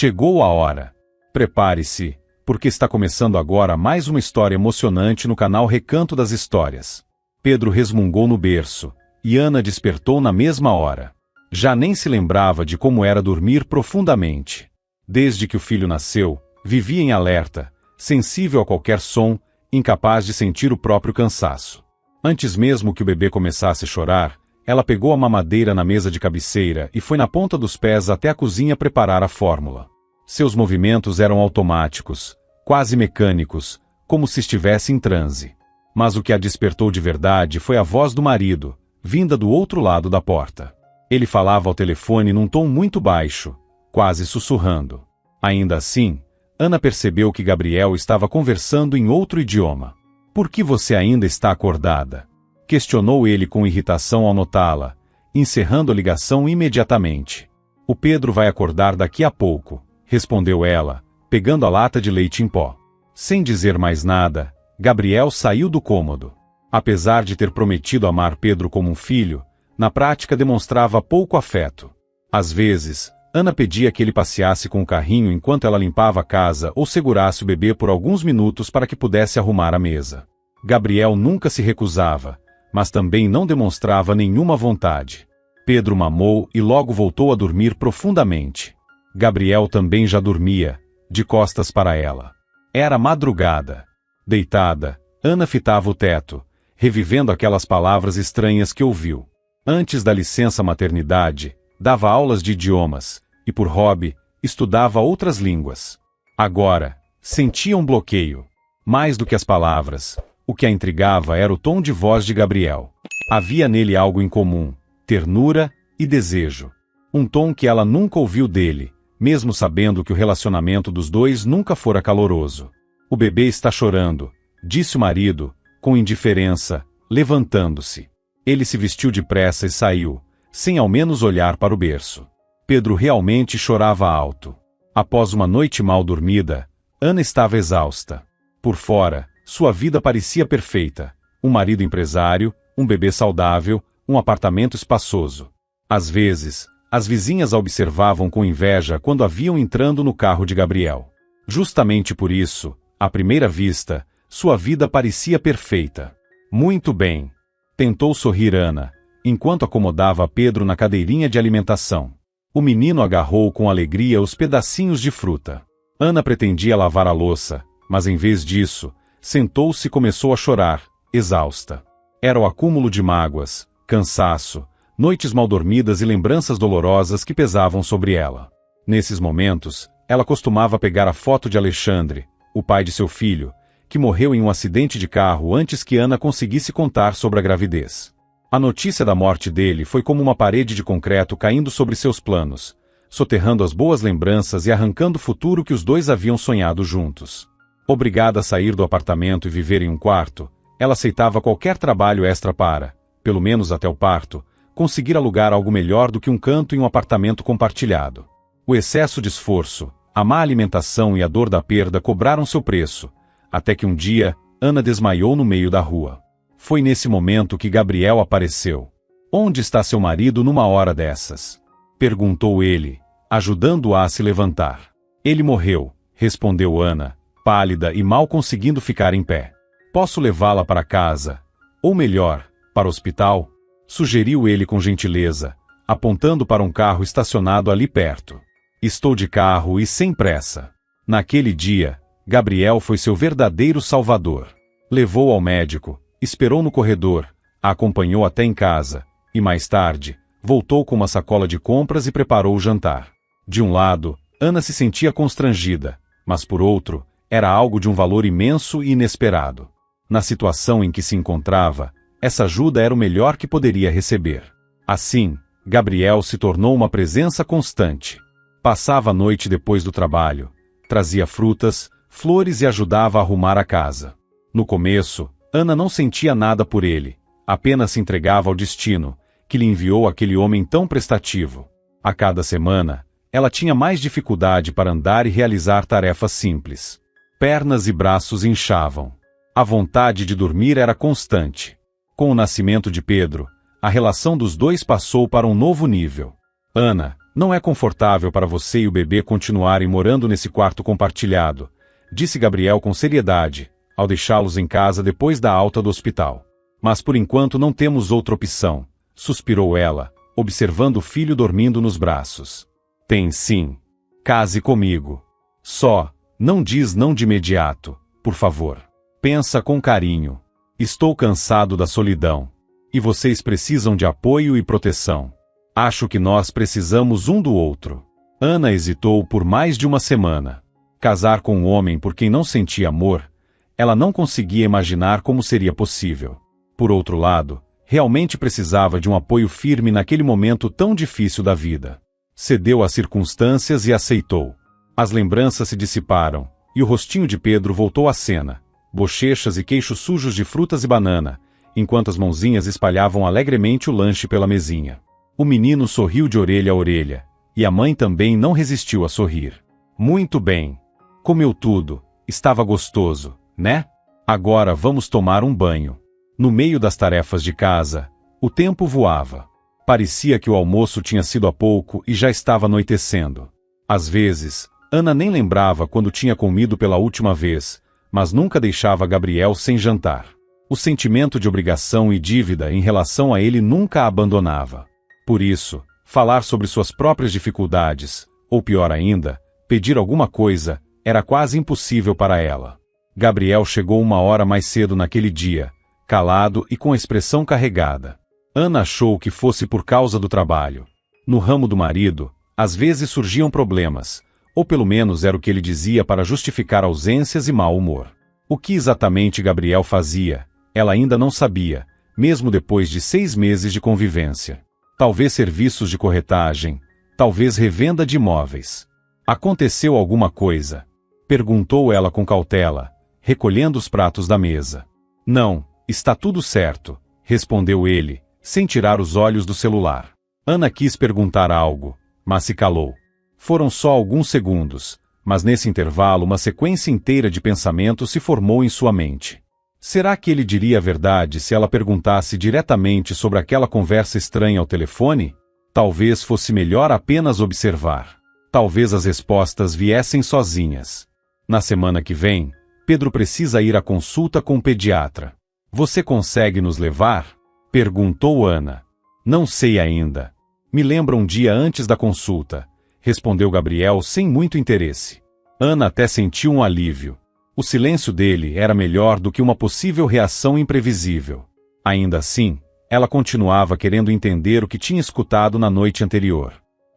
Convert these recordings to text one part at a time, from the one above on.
Chegou a hora. Prepare-se, porque está começando agora mais uma história emocionante no canal Recanto das Histórias. Pedro resmungou no berço, e Ana despertou na mesma hora. Já nem se lembrava de como era dormir profundamente. Desde que o filho nasceu, vivia em alerta, sensível a qualquer som, incapaz de sentir o próprio cansaço. Antes mesmo que o bebê começasse a chorar, ela pegou a mamadeira na mesa de cabeceira e foi na ponta dos pés até a cozinha preparar a fórmula. Seus movimentos eram automáticos, quase mecânicos, como se estivesse em transe. Mas o que a despertou de verdade foi a voz do marido, vinda do outro lado da porta. Ele falava ao telefone num tom muito baixo, quase sussurrando. Ainda assim, Ana percebeu que Gabriel estava conversando em outro idioma. "Por que você ainda está acordada?" questionou ele com irritação ao notá-la, encerrando a ligação imediatamente. "O Pedro vai acordar daqui a pouco", respondeu ela, pegando a lata de leite em pó. Sem dizer mais nada, Gabriel saiu do cômodo. Apesar de ter prometido amar Pedro como um filho, na prática demonstrava pouco afeto. Às vezes, Ana pedia que ele passeasse com o carrinho enquanto ela limpava a casa ou segurasse o bebê por alguns minutos para que pudesse arrumar a mesa. Gabriel nunca se recusava, mas também não demonstrava nenhuma vontade. Pedro mamou e logo voltou a dormir profundamente. Gabriel também já dormia, de costas para ela. Era madrugada. Deitada, Ana fitava o teto, revivendo aquelas palavras estranhas que ouviu. Antes da licença maternidade, dava aulas de idiomas, e por hobby, estudava outras línguas. Agora, sentia um bloqueio. Mais do que as palavras, o que a intrigava era o tom de voz de Gabriel. Havia nele algo em comum, ternura e desejo. Um tom que ela nunca ouviu dele, mesmo sabendo que o relacionamento dos dois nunca fora caloroso. "O bebê está chorando", disse o marido, com indiferença, levantando-se. Ele se vestiu depressa e saiu, sem ao menos olhar para o berço. Pedro realmente chorava alto. Após uma noite mal dormida, Ana estava exausta. Por fora, sua vida parecia perfeita. Um marido empresário, um bebê saudável, um apartamento espaçoso. Às vezes, as vizinhas a observavam com inveja quando a viam entrando no carro de Gabriel. Justamente por isso, à primeira vista, sua vida parecia perfeita. "Muito bem", tentou sorrir Ana, enquanto acomodava Pedro na cadeirinha de alimentação. O menino agarrou com alegria os pedacinhos de fruta. Ana pretendia lavar a louça, mas em vez disso, sentou-se e começou a chorar, exausta. Era o acúmulo de mágoas, cansaço, noites mal dormidas e lembranças dolorosas que pesavam sobre ela. Nesses momentos, ela costumava pegar a foto de Alexandre, o pai de seu filho, que morreu em um acidente de carro antes que Ana conseguisse contar sobre a gravidez. A notícia da morte dele foi como uma parede de concreto caindo sobre seus planos, soterrando as boas lembranças e arrancando o futuro que os dois haviam sonhado juntos. Obrigada a sair do apartamento e viver em um quarto, ela aceitava qualquer trabalho extra para, pelo menos até o parto, conseguir alugar algo melhor do que um canto em um apartamento compartilhado. O excesso de esforço, a má alimentação e a dor da perda cobraram seu preço, até que um dia, Ana desmaiou no meio da rua. Foi nesse momento que Gabriel apareceu. "Onde está seu marido numa hora dessas?" perguntou ele, ajudando-a a se levantar. "Ele morreu", respondeu Ana, pálida e mal conseguindo ficar em pé. "Posso levá-la para casa? Ou melhor, para o hospital?" sugeriu ele com gentileza, apontando para um carro estacionado ali perto. "Estou de carro e sem pressa." Naquele dia, Gabriel foi seu verdadeiro salvador. Levou ao médico, esperou no corredor, a acompanhou até em casa, e mais tarde, voltou com uma sacola de compras e preparou o jantar. De um lado, Ana se sentia constrangida, mas por outro, era algo de um valor imenso e inesperado. Na situação em que se encontrava, essa ajuda era o melhor que poderia receber. Assim, Gabriel se tornou uma presença constante. Passava a noite depois do trabalho, trazia frutas, flores e ajudava a arrumar a casa. No começo, Ana não sentia nada por ele, apenas se entregava ao destino, que lhe enviou aquele homem tão prestativo. A cada semana, ela tinha mais dificuldade para andar e realizar tarefas simples. Pernas e braços inchavam. A vontade de dormir era constante. Com o nascimento de Pedro, a relação dos dois passou para um novo nível. Ana, Não é confortável para você e o bebê continuarem morando nesse quarto compartilhado, disse Gabriel com seriedade, ao deixá-los em casa depois da alta do hospital. Mas por enquanto não temos outra opção, suspirou ela, observando o filho dormindo nos braços. Tem sim. Case comigo. Só, não diz não de imediato, por favor. Pensa com carinho. Estou cansado da solidão. E vocês precisam de apoio e proteção. Acho que nós precisamos um do outro. Ana hesitou por mais de uma semana. Casar com um homem por quem não sentia amor, ela não conseguia imaginar como seria possível. Por outro lado, realmente precisava de um apoio firme naquele momento tão difícil da vida. Cedeu às circunstâncias e aceitou. As lembranças se dissiparam, e o rostinho de Pedro voltou à cena, bochechas e queixos sujos de frutas e banana, enquanto as mãozinhas espalhavam alegremente o lanche pela mesinha. O menino sorriu de orelha a orelha, e a mãe também não resistiu a sorrir. Muito bem. Comeu tudo, estava gostoso, né? Agora vamos tomar um banho. No meio das tarefas de casa, o tempo voava. Parecia que o almoço tinha sido há pouco e já estava anoitecendo. Às vezes, Ana nem lembrava quando tinha comido pela última vez, mas nunca deixava Gabriel sem jantar. O sentimento de obrigação e dívida em relação a ele nunca a abandonava. Por isso, falar sobre suas próprias dificuldades, ou pior ainda, pedir alguma coisa, era quase impossível para ela. Gabriel chegou uma hora mais cedo naquele dia, calado e com a expressão carregada. Ana achou que fosse por causa do trabalho. No ramo do marido, às vezes surgiam problemas, ou pelo menos era o que ele dizia para justificar ausências e mau humor. O que exatamente Gabriel fazia, ela ainda não sabia, mesmo depois de 6 meses de convivência. Talvez serviços de corretagem, talvez revenda de imóveis. Aconteceu alguma coisa? Perguntou ela com cautela, recolhendo os pratos da mesa. Não, está tudo certo, respondeu ele, sem tirar os olhos do celular. Ana quis perguntar algo, mas se calou. Foram só alguns segundos, mas nesse intervalo uma sequência inteira de pensamentos se formou em sua mente. Será que ele diria a verdade se ela perguntasse diretamente sobre aquela conversa estranha ao telefone? Talvez fosse melhor apenas observar. Talvez as respostas viessem sozinhas. Na semana que vem, Pedro precisa ir à consulta com o pediatra. Você consegue nos levar? Perguntou Ana. Não sei ainda. Me lembra um dia antes da consulta, respondeu Gabriel sem muito interesse. Ana até sentiu um alívio. O silêncio dele era melhor do que uma possível reação imprevisível. Ainda assim, ela continuava querendo entender o que tinha escutado na noite anterior.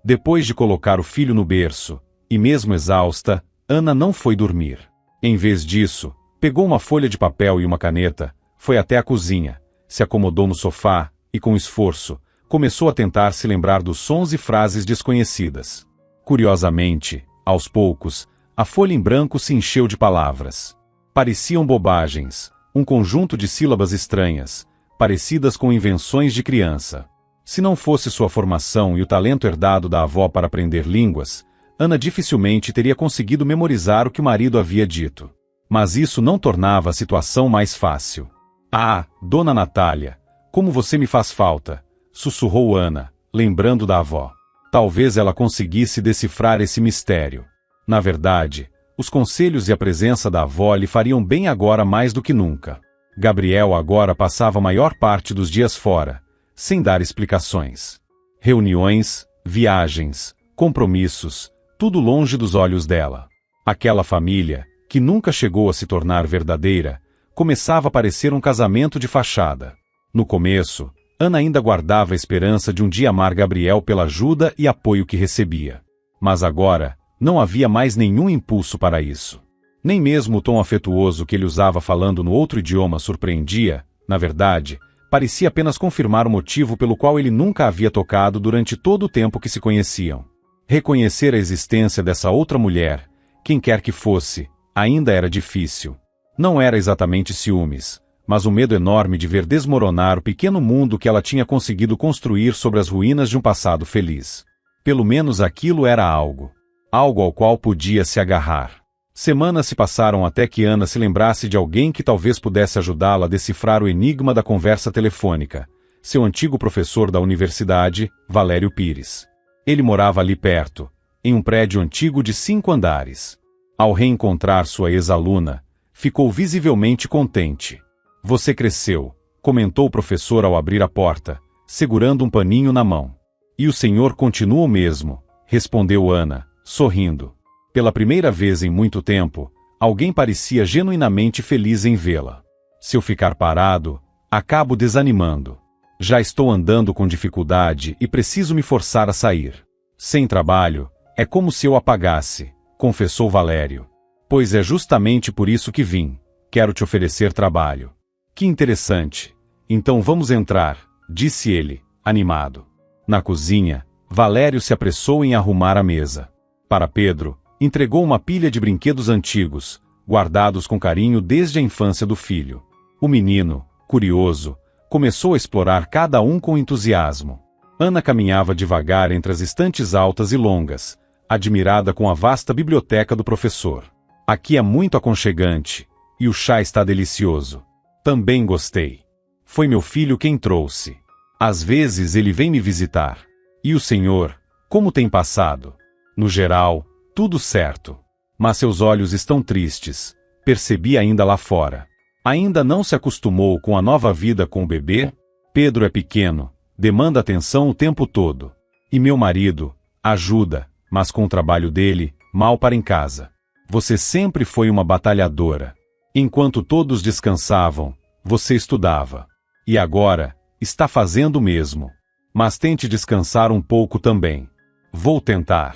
Depois de colocar o filho no berço, e mesmo exausta, Ana não foi dormir. Em vez disso, pegou uma folha de papel e uma caneta, foi até a cozinha, se acomodou no sofá e, com esforço, começou a tentar se lembrar dos sons e frases desconhecidas. Curiosamente, aos poucos, a folha em branco se encheu de palavras. Pareciam bobagens, um conjunto de sílabas estranhas, parecidas com invenções de criança. Se não fosse sua formação e o talento herdado da avó para aprender línguas, Ana dificilmente teria conseguido memorizar o que o marido havia dito. Mas isso não tornava a situação mais fácil. Ah, Dona Natália, como você me faz falta, sussurrou Ana, lembrando da avó. Talvez ela conseguisse decifrar esse mistério. Na verdade, os conselhos e a presença da avó lhe fariam bem agora mais do que nunca. Gabriel agora passava a maior parte dos dias fora, sem dar explicações. Reuniões, viagens, compromissos, tudo longe dos olhos dela. Aquela família, que nunca chegou a se tornar verdadeira, começava a parecer um casamento de fachada. No começo, Ana ainda guardava a esperança de um dia amar Gabriel pela ajuda e apoio que recebia. Mas agora, não havia mais nenhum impulso para isso. Nem mesmo o tom afetuoso que ele usava falando no outro idioma surpreendia, na verdade, parecia apenas confirmar o motivo pelo qual ele nunca havia tocado durante todo o tempo que se conheciam. Reconhecer a existência dessa outra mulher, quem quer que fosse, ainda era difícil. Não era exatamente ciúmes, mas um medo enorme de ver desmoronar o pequeno mundo que ela tinha conseguido construir sobre as ruínas de um passado feliz. Pelo menos aquilo era algo. Algo ao qual podia se agarrar. Semanas se passaram até que Ana se lembrasse de alguém que talvez pudesse ajudá-la a decifrar o enigma da conversa telefônica, seu antigo professor da universidade, Valério Pires. Ele morava ali perto, em um prédio antigo de 5 andares. Ao reencontrar sua ex-aluna, ficou visivelmente contente. Você cresceu, comentou o professor ao abrir a porta, segurando um paninho na mão. E o senhor continua o mesmo, respondeu Ana, sorrindo. Pela primeira vez em muito tempo, alguém parecia genuinamente feliz em vê-la. Se eu ficar parado, acabo desanimando. Já estou andando com dificuldade e preciso me forçar a sair. Sem trabalho, é como se eu apagasse, confessou Valério. Pois é justamente por isso que vim. Quero te oferecer trabalho. Que interessante. Então vamos entrar, disse ele, animado. Na cozinha, Valério se apressou em arrumar a mesa. Para Pedro, entregou uma pilha de brinquedos antigos, guardados com carinho desde a infância do filho. O menino, curioso, começou a explorar cada um com entusiasmo. Ana caminhava devagar entre as estantes altas e longas, admirada com a vasta biblioteca do professor. Aqui é muito aconchegante, e o chá está delicioso. Também gostei. Foi meu filho quem trouxe. Às vezes ele vem me visitar. E o senhor, como tem passado? No geral, tudo certo. Mas seus olhos estão tristes, percebi ainda lá fora. Ainda não se acostumou com a nova vida com o bebê? Pedro é pequeno, demanda atenção o tempo todo. E meu marido, ajuda, mas com o trabalho dele, mal para em casa. Você sempre foi uma batalhadora. Enquanto todos descansavam, você estudava. E agora, está fazendo o mesmo. Mas tente descansar um pouco também. Vou tentar.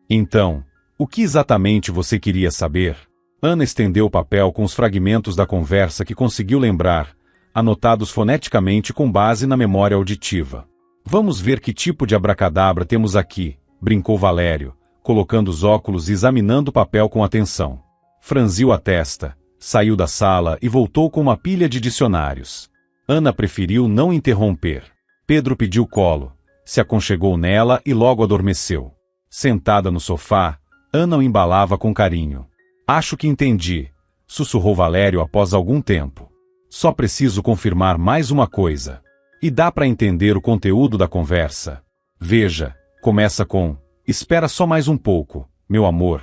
Então, o que exatamente você queria saber? Ana estendeu o papel com os fragmentos da conversa que conseguiu lembrar, anotados foneticamente com base na memória auditiva. Vamos ver que tipo de abracadabra temos aqui, brincou Valério, colocando os óculos e examinando o papel com atenção. Franziu a testa, saiu da sala e voltou com uma pilha de dicionários. Ana preferiu não interromper. Pedro pediu colo, se aconchegou nela e logo adormeceu. Sentada no sofá, Ana o embalava com carinho. Acho que entendi, sussurrou Valério após algum tempo. Só preciso confirmar mais uma coisa. E dá para entender o conteúdo da conversa. Veja, começa com: espera só mais um pouco, meu amor.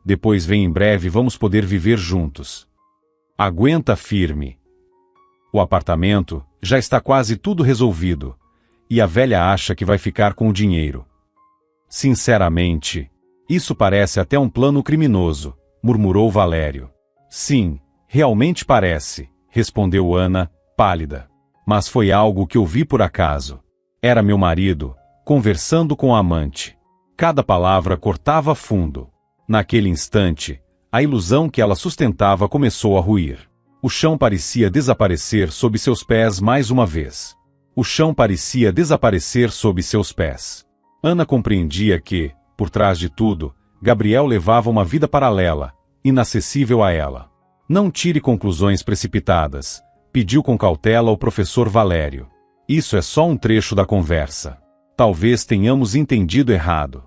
Depois vem em breve vamos poder viver juntos. Aguenta firme. O apartamento já está quase tudo resolvido. E a velha acha que vai ficar com o dinheiro. Sinceramente, isso parece até um plano criminoso, murmurou Valério. Sim, realmente parece, respondeu Ana, pálida. Mas foi algo que eu vi por acaso. Era meu marido, conversando com a amante. Cada palavra cortava fundo. Naquele instante, a ilusão que ela sustentava começou a ruir. O chão parecia desaparecer sob seus pés mais uma vez. O chão parecia desaparecer sob seus pés. Ana compreendia que, por trás de tudo, Gabriel levava uma vida paralela, inacessível a ela. Não tire conclusões precipitadas, pediu com cautela o professor Valério. Isso é só um trecho da conversa. Talvez tenhamos entendido errado.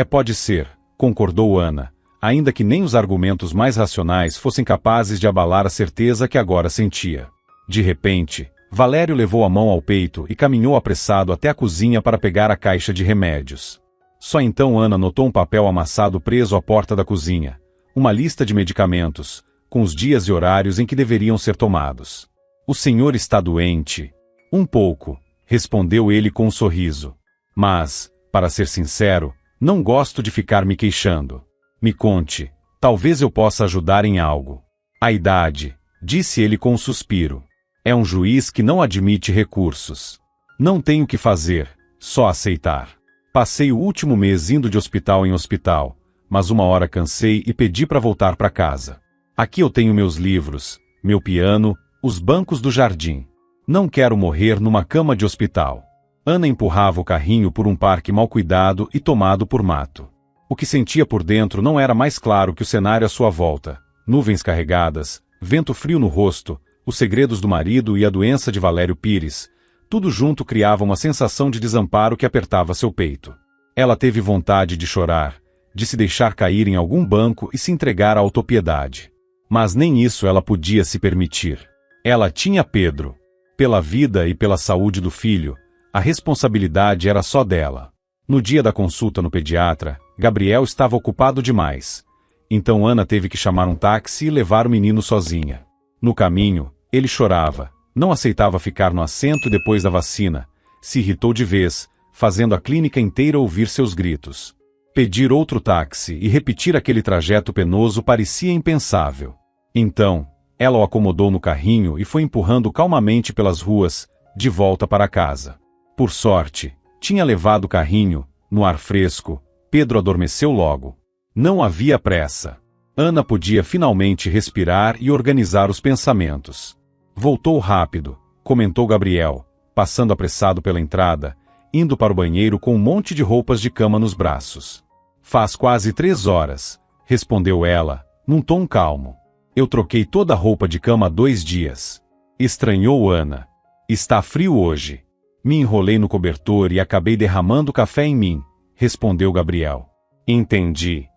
Pode ser, concordou Ana, ainda que nem os argumentos mais racionais fossem capazes de abalar a certeza que agora sentia. De repente, Valério levou a mão ao peito e caminhou apressado até a cozinha para pegar a caixa de remédios. Só então Ana notou um papel amassado preso à porta da cozinha, uma lista de medicamentos, com os dias e horários em que deveriam ser tomados. O senhor está doente? Um pouco, respondeu ele com um sorriso. Mas, para ser sincero, não gosto de ficar me queixando. Me conte, talvez eu possa ajudar em algo. A idade, disse ele com um suspiro. É um juiz que não admite recursos. Não tenho o que fazer, só aceitar. Passei o último mês indo de hospital em hospital, mas uma hora cansei e pedi para voltar para casa. Aqui eu tenho meus livros, meu piano, os bancos do jardim. Não quero morrer numa cama de hospital. Ana empurrava o carrinho por um parque mal cuidado e tomado por mato. O que sentia por dentro não era mais claro que o cenário à sua volta. Nuvens carregadas, vento frio no rosto, os segredos do marido e a doença de Valério Pires, tudo junto criava uma sensação de desamparo que apertava seu peito. Ela teve vontade de chorar, de se deixar cair em algum banco e se entregar à autopiedade. Mas nem isso ela podia se permitir. Ela tinha Pedro. Pela vida e pela saúde do filho, a responsabilidade era só dela. No dia da consulta no pediatra, Gabriel estava ocupado demais. Então Ana teve que chamar um táxi e levar o menino sozinha. No caminho, ele chorava, não aceitava ficar no assento depois da vacina, se irritou de vez, fazendo a clínica inteira ouvir seus gritos. Pedir outro táxi e repetir aquele trajeto penoso parecia impensável. Então, ela o acomodou no carrinho e foi empurrando calmamente pelas ruas, de volta para casa. Por sorte, tinha levado o carrinho, no ar fresco, Pedro adormeceu logo. Não havia pressa. Ana podia finalmente respirar e organizar os pensamentos. Voltou rápido, comentou Gabriel, passando apressado pela entrada, indo para o banheiro com um monte de roupas de cama nos braços. Faz quase 3 horas, respondeu ela, num tom calmo. Eu troquei toda a roupa de cama há 2 dias. Estranhou Ana. Está frio hoje. Me enrolei no cobertor e acabei derramando café em mim, respondeu Gabriel. Entendi.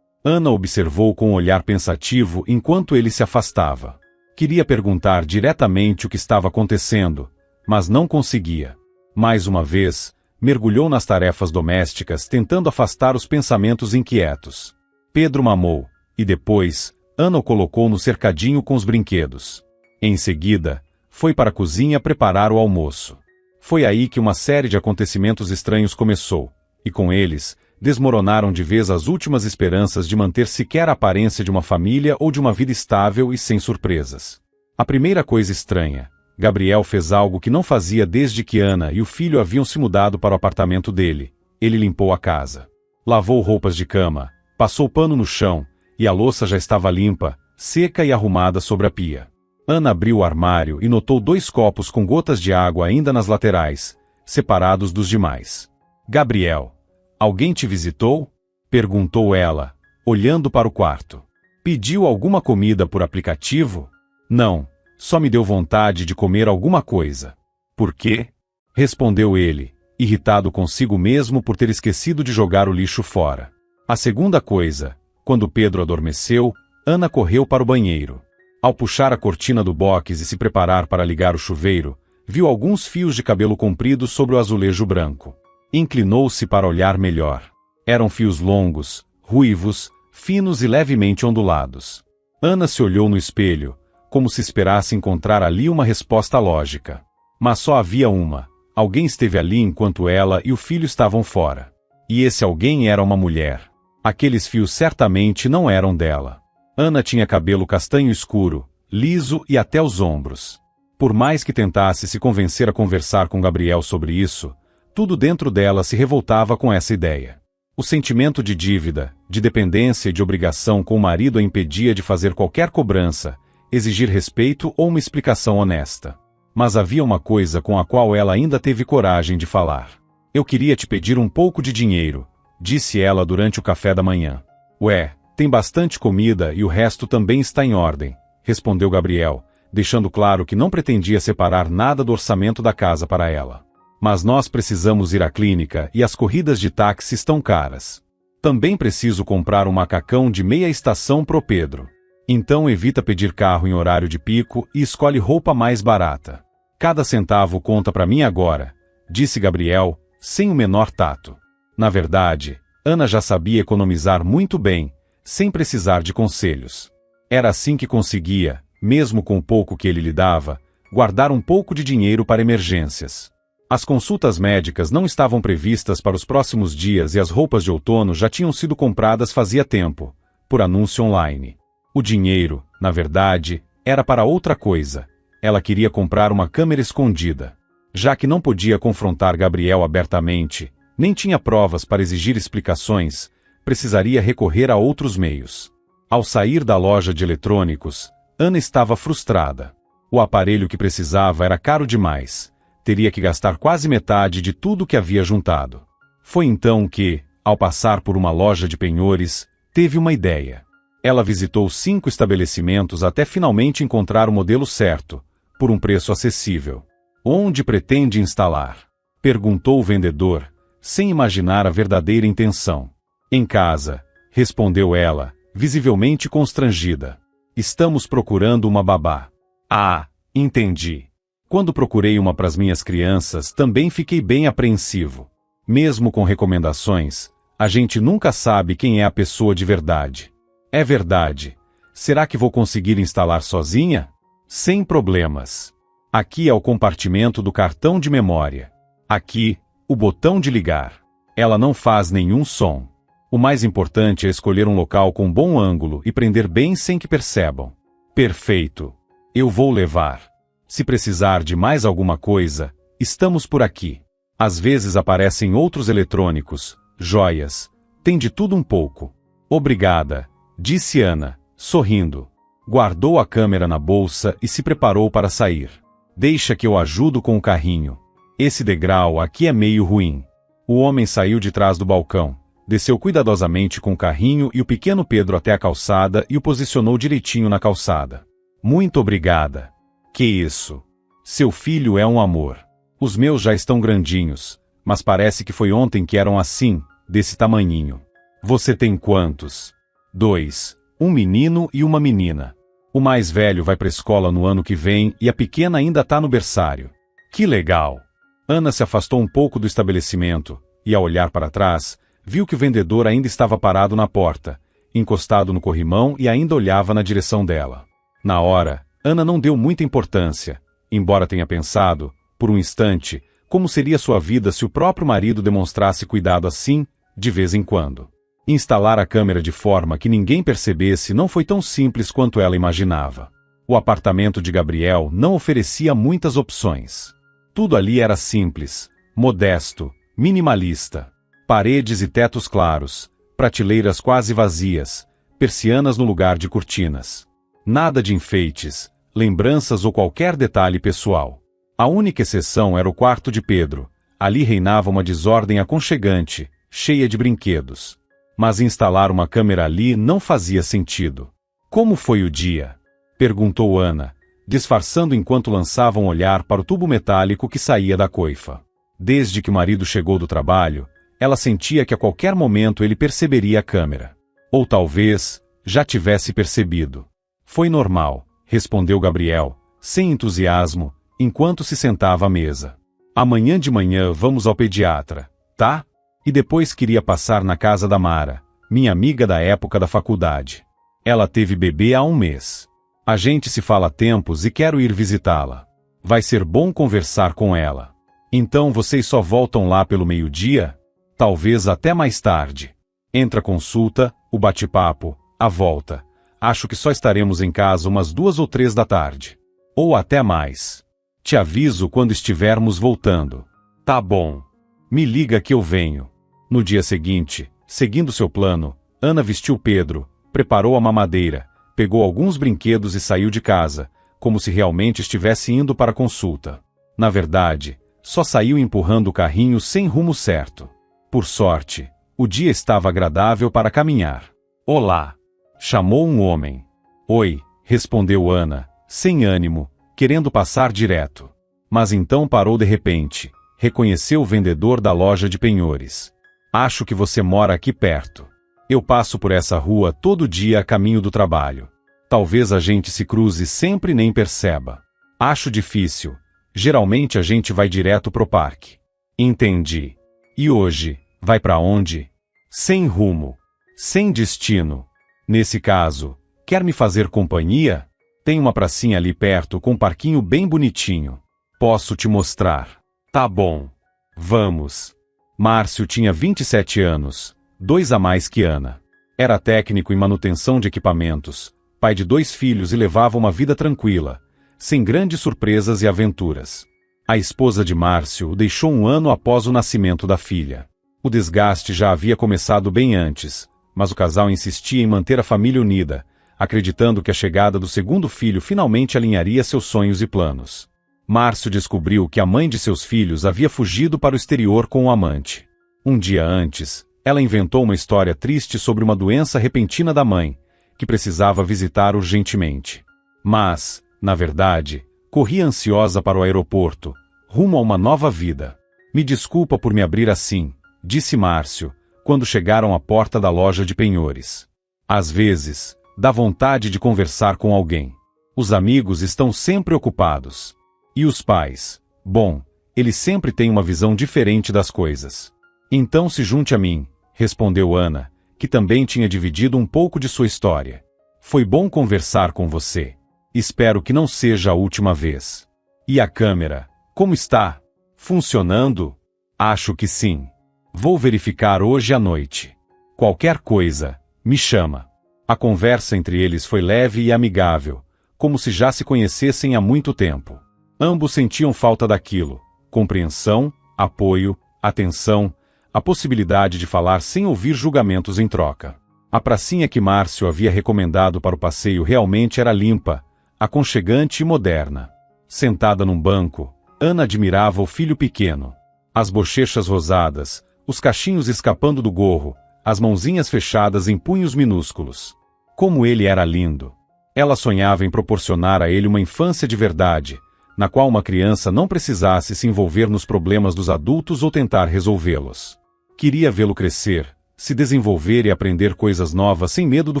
Ana observou com um olhar pensativo enquanto ele se afastava. Queria perguntar diretamente o que estava acontecendo, mas não conseguia. Mais uma vez, mergulhou nas tarefas domésticas tentando afastar os pensamentos inquietos. Pedro mamou, e depois, Ana o colocou no cercadinho com os brinquedos. Em seguida, foi para a cozinha preparar o almoço. Foi aí que uma série de acontecimentos estranhos começou, e com eles, desmoronaram de vez as últimas esperanças de manter sequer a aparência de uma família ou de uma vida estável e sem surpresas. A primeira coisa estranha, Gabriel fez algo que não fazia desde que Ana e o filho haviam se mudado para o apartamento dele. Ele limpou a casa. Lavou roupas de cama, passou pano no chão, e a louça já estava limpa, seca e arrumada sobre a pia. Ana abriu o armário e notou 2 copos com gotas de água ainda nas laterais, separados dos demais. Gabriel, alguém te visitou? Perguntou ela, olhando para o quarto. Pediu alguma comida por aplicativo? Não, só me deu vontade de comer alguma coisa. Por quê? Respondeu ele, irritado consigo mesmo por ter esquecido de jogar o lixo fora. A segunda coisa, quando Pedro adormeceu, Ana correu para o banheiro. Ao puxar a cortina do box e se preparar para ligar o chuveiro, viu alguns fios de cabelo comprido sobre o azulejo branco. Inclinou-se para olhar melhor. Eram fios longos, ruivos, finos e levemente ondulados. Ana se olhou no espelho, como se esperasse encontrar ali uma resposta lógica. Mas só havia uma. Alguém esteve ali enquanto ela e o filho estavam fora. E esse alguém era uma mulher. Aqueles fios certamente não eram dela. Ana tinha cabelo castanho escuro, liso e até os ombros. Por mais que tentasse se convencer a conversar com Gabriel sobre isso, tudo dentro dela se revoltava com essa ideia. O sentimento de dívida, de dependência e de obrigação com o marido a impedia de fazer qualquer cobrança, exigir respeito ou uma explicação honesta. Mas havia uma coisa com a qual ela ainda teve coragem de falar. Eu queria te pedir um pouco de dinheiro, disse ela durante o café da manhã. Ué, tem bastante comida e o resto também está em ordem, respondeu Gabriel, deixando claro que não pretendia separar nada do orçamento da casa para ela. Mas nós precisamos ir à clínica e as corridas de táxi estão caras. Também preciso comprar um macacão de meia estação pro Pedro. Então evita pedir carro em horário de pico e escolhe roupa mais barata. Cada centavo conta para mim agora, disse Gabriel, sem o menor tato. Na verdade, Ana já sabia economizar muito bem, sem precisar de conselhos. Era assim que conseguia, mesmo com o pouco que ele lhe dava, guardar um pouco de dinheiro para emergências. As consultas médicas não estavam previstas para os próximos dias e as roupas de outono já tinham sido compradas fazia tempo, por anúncio online. O dinheiro, na verdade, era para outra coisa. Ela queria comprar uma câmera escondida. Já que não podia confrontar Gabriel abertamente, nem tinha provas para exigir explicações, precisaria recorrer a outros meios. Ao sair da loja de eletrônicos, Ana estava frustrada. O aparelho que precisava era caro demais. Teria que gastar quase metade de tudo que havia juntado. Foi então que, ao passar por uma loja de penhores, teve uma ideia. Ela visitou 5 estabelecimentos até finalmente encontrar o modelo certo, por um preço acessível. Onde pretende instalar? Perguntou o vendedor, sem imaginar a verdadeira intenção. Em casa, respondeu ela, visivelmente constrangida. Estamos procurando uma babá. Ah, entendi. Quando procurei uma para as minhas crianças, também fiquei bem apreensivo. Mesmo com recomendações, a gente nunca sabe quem é a pessoa de verdade. É verdade. Será que vou conseguir instalar sozinha? Sem problemas. Aqui é o compartimento do cartão de memória. Aqui, o botão de ligar. Ela não faz nenhum som. O mais importante é escolher um local com bom ângulo e prender bem sem que percebam. Perfeito. Eu vou levar. Se precisar de mais alguma coisa, estamos por aqui. Às vezes aparecem outros eletrônicos, joias. Tem de tudo um pouco. Obrigada, disse Ana, sorrindo. Guardou a câmera na bolsa e se preparou para sair. Deixa que eu ajudo com o carrinho. Esse degrau aqui é meio ruim. O homem saiu de trás do balcão, desceu cuidadosamente com o carrinho e o pequeno Pedro até a calçada e o posicionou direitinho na calçada. Muito obrigada. Que isso? Seu filho é um amor. Os meus já estão grandinhos, mas parece que foi ontem que eram assim, desse tamanhinho. Você tem quantos? 2. Um menino e uma menina. O mais velho vai para a escola no ano que vem e a pequena ainda está no berçário. Que legal! Ana se afastou um pouco do estabelecimento e, ao olhar para trás, viu que o vendedor ainda estava parado na porta, encostado no corrimão e ainda olhava na direção dela. Na hora, Ana não deu muita importância, embora tenha pensado, por um instante, como seria sua vida se o próprio marido demonstrasse cuidado assim, de vez em quando. Instalar a câmera de forma que ninguém percebesse não foi tão simples quanto ela imaginava. O apartamento de Gabriel não oferecia muitas opções. Tudo ali era simples, modesto, minimalista. Paredes e tetos claros, prateleiras quase vazias, persianas no lugar de cortinas. Nada de enfeites, lembranças ou qualquer detalhe pessoal. A única exceção era o quarto de Pedro. Ali reinava uma desordem aconchegante, cheia de brinquedos. Mas instalar uma câmera ali não fazia sentido. Como foi o dia? Perguntou Ana, disfarçando enquanto lançava um olhar para o tubo metálico que saía da coifa. Desde que o marido chegou do trabalho, ela sentia que a qualquer momento ele perceberia a câmera. Ou talvez, já tivesse percebido. Foi normal, respondeu Gabriel, sem entusiasmo, enquanto se sentava à mesa. Amanhã de manhã vamos ao pediatra, tá? E depois queria passar na casa da Mara, minha amiga da época da faculdade. Ela teve bebê há 1 mês. A gente se fala há tempos e quero ir visitá-la. Vai ser bom conversar com ela. Então vocês só voltam lá pelo meio-dia? Talvez até mais tarde. Entre a consulta, o bate-papo, a volta. Acho que só estaremos em casa umas 2 ou 3 da tarde. Ou até mais. Te aviso quando estivermos voltando. Tá bom. Me liga que eu venho. No dia seguinte, seguindo seu plano, Ana vestiu Pedro, preparou a mamadeira, pegou alguns brinquedos e saiu de casa, como se realmente estivesse indo para a consulta. Na verdade, só saiu empurrando o carrinho sem rumo certo. Por sorte, o dia estava agradável para caminhar. Olá! Chamou um homem. Oi, respondeu Ana, sem ânimo, querendo passar direto. Mas então parou de repente. Reconheceu o vendedor da loja de penhores. Acho que você mora aqui perto. Eu passo por essa rua todo dia a caminho do trabalho. Talvez a gente se cruze sempre e nem perceba. Acho difícil. Geralmente a gente vai direto pro parque. Entendi. E hoje, vai para onde? Sem rumo. Sem destino. Nesse caso, quer me fazer companhia? Tem uma pracinha ali perto com um parquinho bem bonitinho. Posso te mostrar. Tá bom. Vamos. Márcio tinha 27 anos, 2 a mais que Ana. Era técnico em manutenção de equipamentos, pai de 2 filhos e levava uma vida tranquila, sem grandes surpresas e aventuras. A esposa de Márcio o deixou 1 ano após o nascimento da filha. O desgaste já havia começado bem antes, mas o casal insistia em manter a família unida, acreditando que a chegada do segundo filho finalmente alinharia seus sonhos e planos. Márcio descobriu que a mãe de seus filhos havia fugido para o exterior com o amante. Um dia antes, ela inventou uma história triste sobre uma doença repentina da mãe, que precisava visitar urgentemente. Mas, na verdade, corria ansiosa para o aeroporto, rumo a uma nova vida. Me desculpa por me abrir assim, disse Márcio, quando chegaram à porta da loja de penhores. Às vezes, dá vontade de conversar com alguém. Os amigos estão sempre ocupados. E os pais? Bom, eles sempre têm uma visão diferente das coisas. Então se junte a mim, respondeu Ana, que também tinha dividido um pouco de sua história. Foi bom conversar com você. Espero que não seja a última vez. E a câmera, como está? Funcionando? Acho que sim. Vou verificar hoje à noite. Qualquer coisa, me chama. A conversa entre eles foi leve e amigável, como se já se conhecessem há muito tempo. Ambos sentiam falta daquilo: compreensão, apoio, atenção, a possibilidade de falar sem ouvir julgamentos em troca. A pracinha que Márcio havia recomendado para o passeio realmente era limpa, aconchegante e moderna. Sentada num banco, Ana admirava o filho pequeno. As bochechas rosadas, os cachinhos escapando do gorro, as mãozinhas fechadas em punhos minúsculos. Como ele era lindo! Ela sonhava em proporcionar a ele uma infância de verdade, na qual uma criança não precisasse se envolver nos problemas dos adultos ou tentar resolvê-los. Queria vê-lo crescer, se desenvolver e aprender coisas novas sem medo do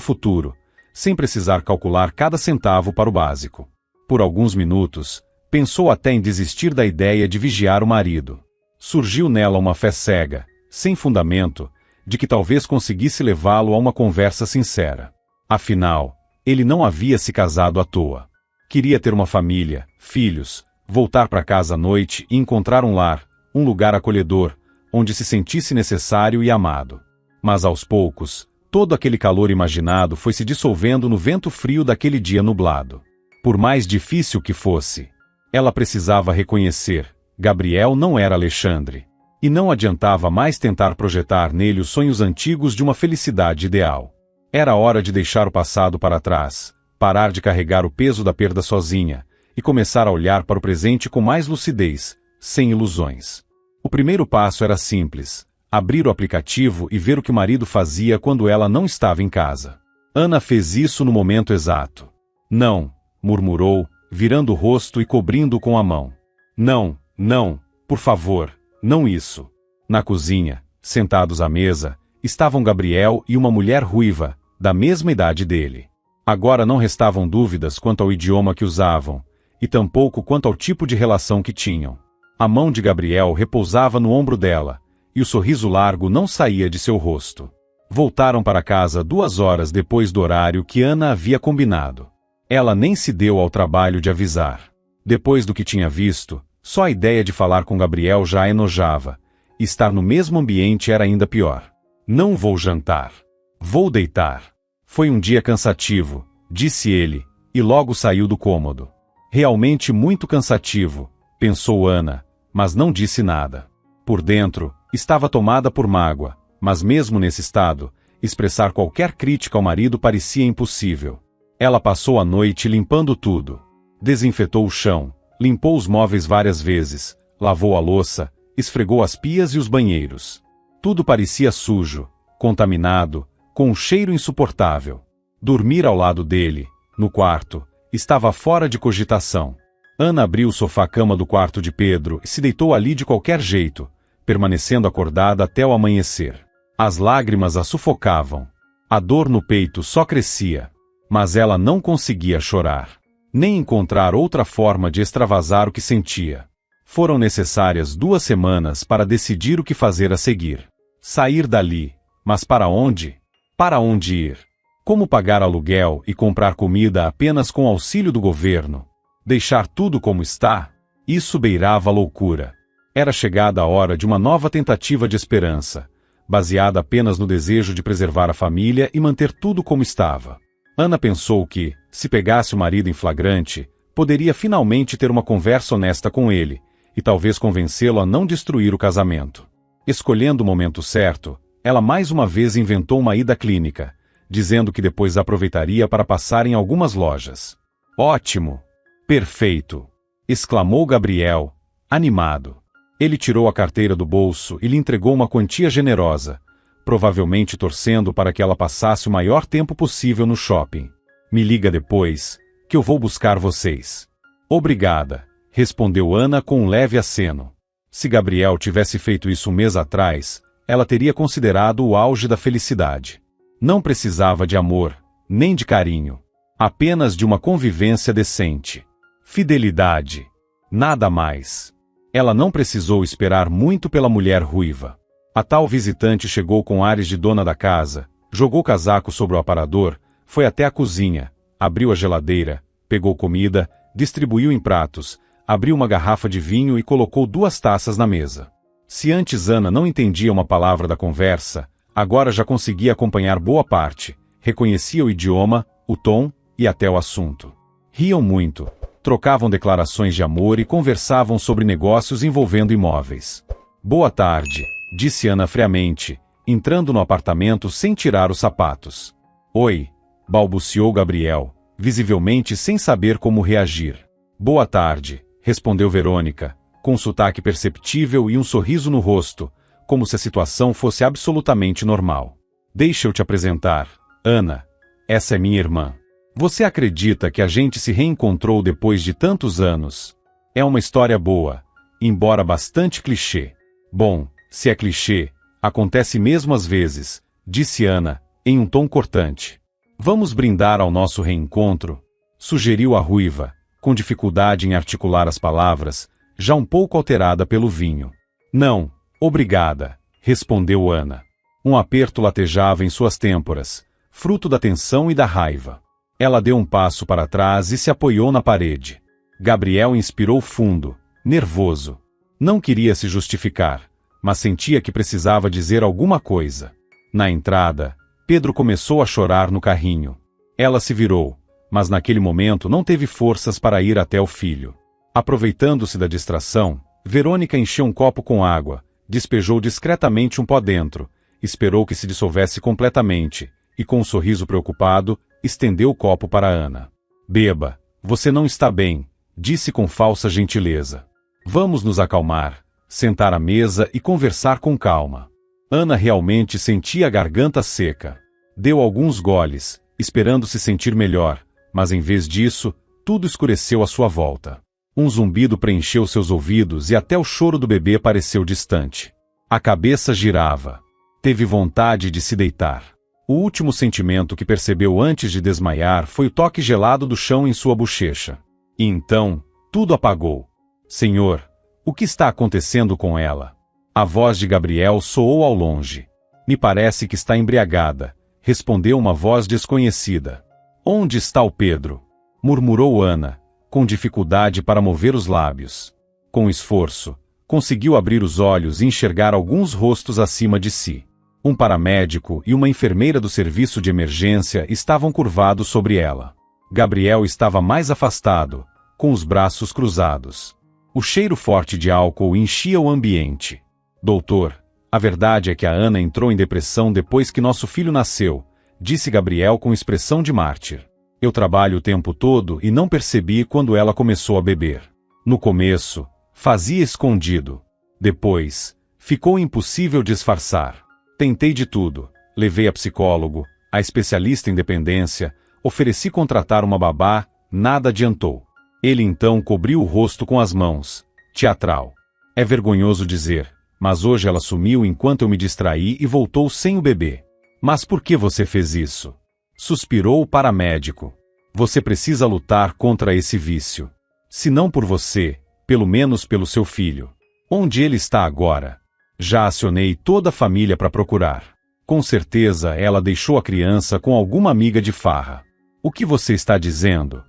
futuro, sem precisar calcular cada centavo para o básico. Por alguns minutos, pensou até em desistir da ideia de vigiar o marido. Surgiu nela uma fé cega, sem fundamento, de que talvez conseguisse levá-lo a uma conversa sincera. Afinal, ele não havia se casado à toa. Queria ter uma família, filhos, voltar para casa à noite e encontrar um lar, um lugar acolhedor, onde se sentisse necessário e amado. Mas aos poucos, todo aquele calor imaginado foi se dissolvendo no vento frio daquele dia nublado. Por mais difícil que fosse, ela precisava reconhecer: Gabriel não era Alexandre. E não adiantava mais tentar projetar nele os sonhos antigos de uma felicidade ideal. Era hora de deixar o passado para trás, parar de carregar o peso da perda sozinha, e começar a olhar para o presente com mais lucidez, sem ilusões. O primeiro passo era simples: abrir o aplicativo e ver o que o marido fazia quando ela não estava em casa. Ana fez isso no momento exato. Não, murmurou, virando o rosto e cobrindo-o com a mão. Não, não, por favor, não isso. Na cozinha, sentados à mesa, estavam Gabriel e uma mulher ruiva, da mesma idade dele. Agora não restavam dúvidas quanto ao idioma que usavam, e tampouco quanto ao tipo de relação que tinham. A mão de Gabriel repousava no ombro dela, e o sorriso largo não saía de seu rosto. Voltaram para casa 2 horas depois do horário que Ana havia combinado. Ela nem se deu ao trabalho de avisar. Depois do que tinha visto, só a ideia de falar com Gabriel já a enojava, e estar no mesmo ambiente era ainda pior. Não vou jantar. Vou deitar. Foi um dia cansativo, disse ele, e logo saiu do cômodo. Realmente muito cansativo, pensou Ana, mas não disse nada. Por dentro, estava tomada por mágoa, mas mesmo nesse estado, expressar qualquer crítica ao marido parecia impossível. Ela passou a noite limpando tudo. Desinfetou o chão, limpou os móveis várias vezes, lavou a louça, esfregou as pias e os banheiros. Tudo parecia sujo, contaminado, com um cheiro insuportável. Dormir ao lado dele, no quarto, estava fora de cogitação. Ana abriu o sofá-cama do quarto de Pedro e se deitou ali de qualquer jeito, permanecendo acordada até o amanhecer. As lágrimas a sufocavam. A dor no peito só crescia. Mas ela não conseguia chorar, nem encontrar outra forma de extravasar o que sentia. Foram necessárias 2 semanas para decidir o que fazer a seguir. Sair dali, mas para onde? Para onde ir? Como pagar aluguel e comprar comida apenas com auxílio do governo? Deixar tudo como está? Isso beirava a loucura. Era chegada a hora de uma nova tentativa de esperança, baseada apenas no desejo de preservar a família e manter tudo como estava. Ana pensou que, se pegasse o marido em flagrante, poderia finalmente ter uma conversa honesta com ele, e talvez convencê-lo a não destruir o casamento. Escolhendo o momento certo, ela mais uma vez inventou uma ida à clínica, dizendo que depois aproveitaria para passar em algumas lojas. Ótimo! Perfeito! Exclamou Gabriel, animado. Ele tirou a carteira do bolso e lhe entregou uma quantia generosa, provavelmente torcendo para que ela passasse o maior tempo possível no shopping. Me liga depois, que eu vou buscar vocês. Obrigada, respondeu Ana com um leve aceno. Se Gabriel tivesse feito isso um mês atrás, ela teria considerado o auge da felicidade. Não precisava de amor, nem de carinho. Apenas de uma convivência decente. Fidelidade. Nada mais. Ela não precisou esperar muito pela mulher ruiva. A tal visitante chegou com ares de dona da casa, jogou o casaco sobre o aparador, foi até a cozinha, abriu a geladeira, pegou comida, distribuiu em pratos, abriu uma garrafa de vinho e colocou 2 taças na mesa. Se antes Ana não entendia uma palavra da conversa, agora já conseguia acompanhar boa parte, reconhecia o idioma, o tom e até o assunto. Riam muito, trocavam declarações de amor e conversavam sobre negócios envolvendo imóveis. Boa tarde, disse Ana friamente, entrando no apartamento sem tirar os sapatos. Oi, balbuciou Gabriel, visivelmente sem saber como reagir. Boa tarde, respondeu Verônica, com sotaque perceptível e um sorriso no rosto, como se a situação fosse absolutamente normal. Deixa eu te apresentar, Ana. Essa é minha irmã. Você acredita que a gente se reencontrou depois de tantos anos? É uma história boa, embora bastante clichê. Bom, se é clichê, acontece mesmo às vezes, disse Ana, em um tom cortante. Vamos brindar ao nosso reencontro? Sugeriu a ruiva, com dificuldade em articular as palavras, já um pouco alterada pelo vinho. Não, obrigada, respondeu Ana. Um aperto latejava em suas têmporas, fruto da tensão e da raiva. Ela deu um passo para trás e se apoiou na parede. Gabriel inspirou fundo, nervoso. Não queria se justificar, mas sentia que precisava dizer alguma coisa. Na entrada, Pedro começou a chorar no carrinho. Ela se virou, mas naquele momento não teve forças para ir até o filho. Aproveitando-se da distração, Verônica encheu um copo com água, despejou discretamente um pó dentro, esperou que se dissolvesse completamente, e com um sorriso preocupado, estendeu o copo para Ana. Beba, você não está bem, disse com falsa gentileza. Vamos nos acalmar, sentar à mesa e conversar com calma. Ana realmente sentia a garganta seca. Deu alguns goles, esperando se sentir melhor, mas em vez disso, tudo escureceu à sua volta. Um zumbido preencheu seus ouvidos e até o choro do bebê pareceu distante. A cabeça girava. Teve vontade de se deitar. O último sentimento que percebeu antes de desmaiar foi o toque gelado do chão em sua bochecha. E então, tudo apagou. Senhor, o que está acontecendo com ela? A voz de Gabriel soou ao longe. Me parece que está embriagada, respondeu uma voz desconhecida. Onde está o Pedro? Murmurou Ana, com dificuldade para mover os lábios. Com esforço, conseguiu abrir os olhos e enxergar alguns rostos acima de si. Um paramédico e uma enfermeira do serviço de emergência estavam curvados sobre ela. Gabriel estava mais afastado, com os braços cruzados. O cheiro forte de álcool enchia o ambiente. Doutor, a verdade é que a Ana entrou em depressão depois que nosso filho nasceu, disse Gabriel com expressão de mártir. Eu trabalho o tempo todo e não percebi quando ela começou a beber. No começo, fazia escondido. Depois, ficou impossível disfarçar. Tentei de tudo. Levei a psicólogo, a especialista em dependência, ofereci contratar uma babá, nada adiantou. Ele então cobriu o rosto com as mãos. Teatral. É vergonhoso dizer, mas hoje ela sumiu enquanto eu me distraí e voltou sem o bebê. Mas por que você fez isso? Suspirou o paramédico. Você precisa lutar contra esse vício. Se não por você, pelo menos pelo seu filho. Onde ele está agora? Já acionei toda a família para procurar. Com certeza ela deixou a criança com alguma amiga de farra. O que você está dizendo?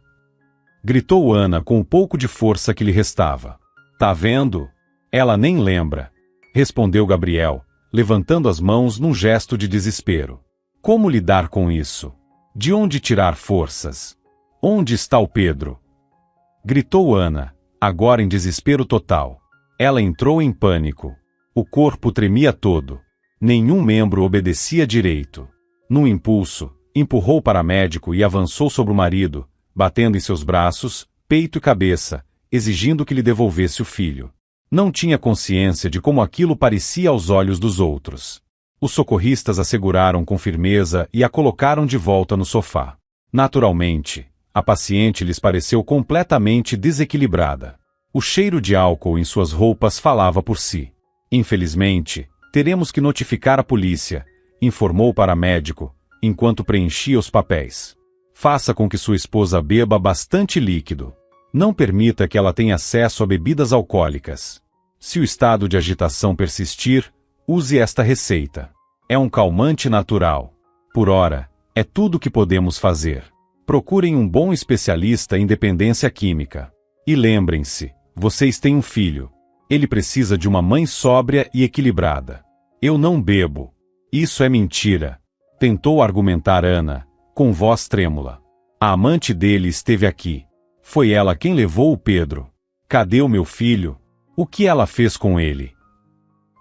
Gritou Ana com o pouco de força que lhe restava. Tá vendo? Ela nem lembra. Respondeu Gabriel, levantando as mãos num gesto de desespero. Como lidar com isso? De onde tirar forças? Onde está o Pedro? Gritou Ana, agora em desespero total. Ela entrou em pânico. O corpo tremia todo. Nenhum membro obedecia direito. Num impulso, empurrou o paramédico e avançou sobre o marido, batendo em seus braços, peito e cabeça, exigindo que lhe devolvesse o filho. Não tinha consciência de como aquilo parecia aos olhos dos outros. Os socorristas a seguraram com firmeza e a colocaram de volta no sofá. Naturalmente, a paciente lhes pareceu completamente desequilibrada. O cheiro de álcool em suas roupas falava por si. Infelizmente, teremos que notificar a polícia, informou o paramédico, enquanto preenchia os papéis. Faça com que sua esposa beba bastante líquido. Não permita que ela tenha acesso a bebidas alcoólicas. Se o estado de agitação persistir, Use esta receita. É um calmante natural. Por ora, é tudo o que podemos fazer. Procurem um bom especialista em dependência química. E lembrem-se, vocês têm um filho. Ele precisa de uma mãe sóbria e equilibrada. Eu não bebo. Isso é mentira. Tentou argumentar Ana, com voz trêmula. A amante dele esteve aqui. Foi ela quem levou o Pedro. Cadê o meu filho? O que ela fez com ele?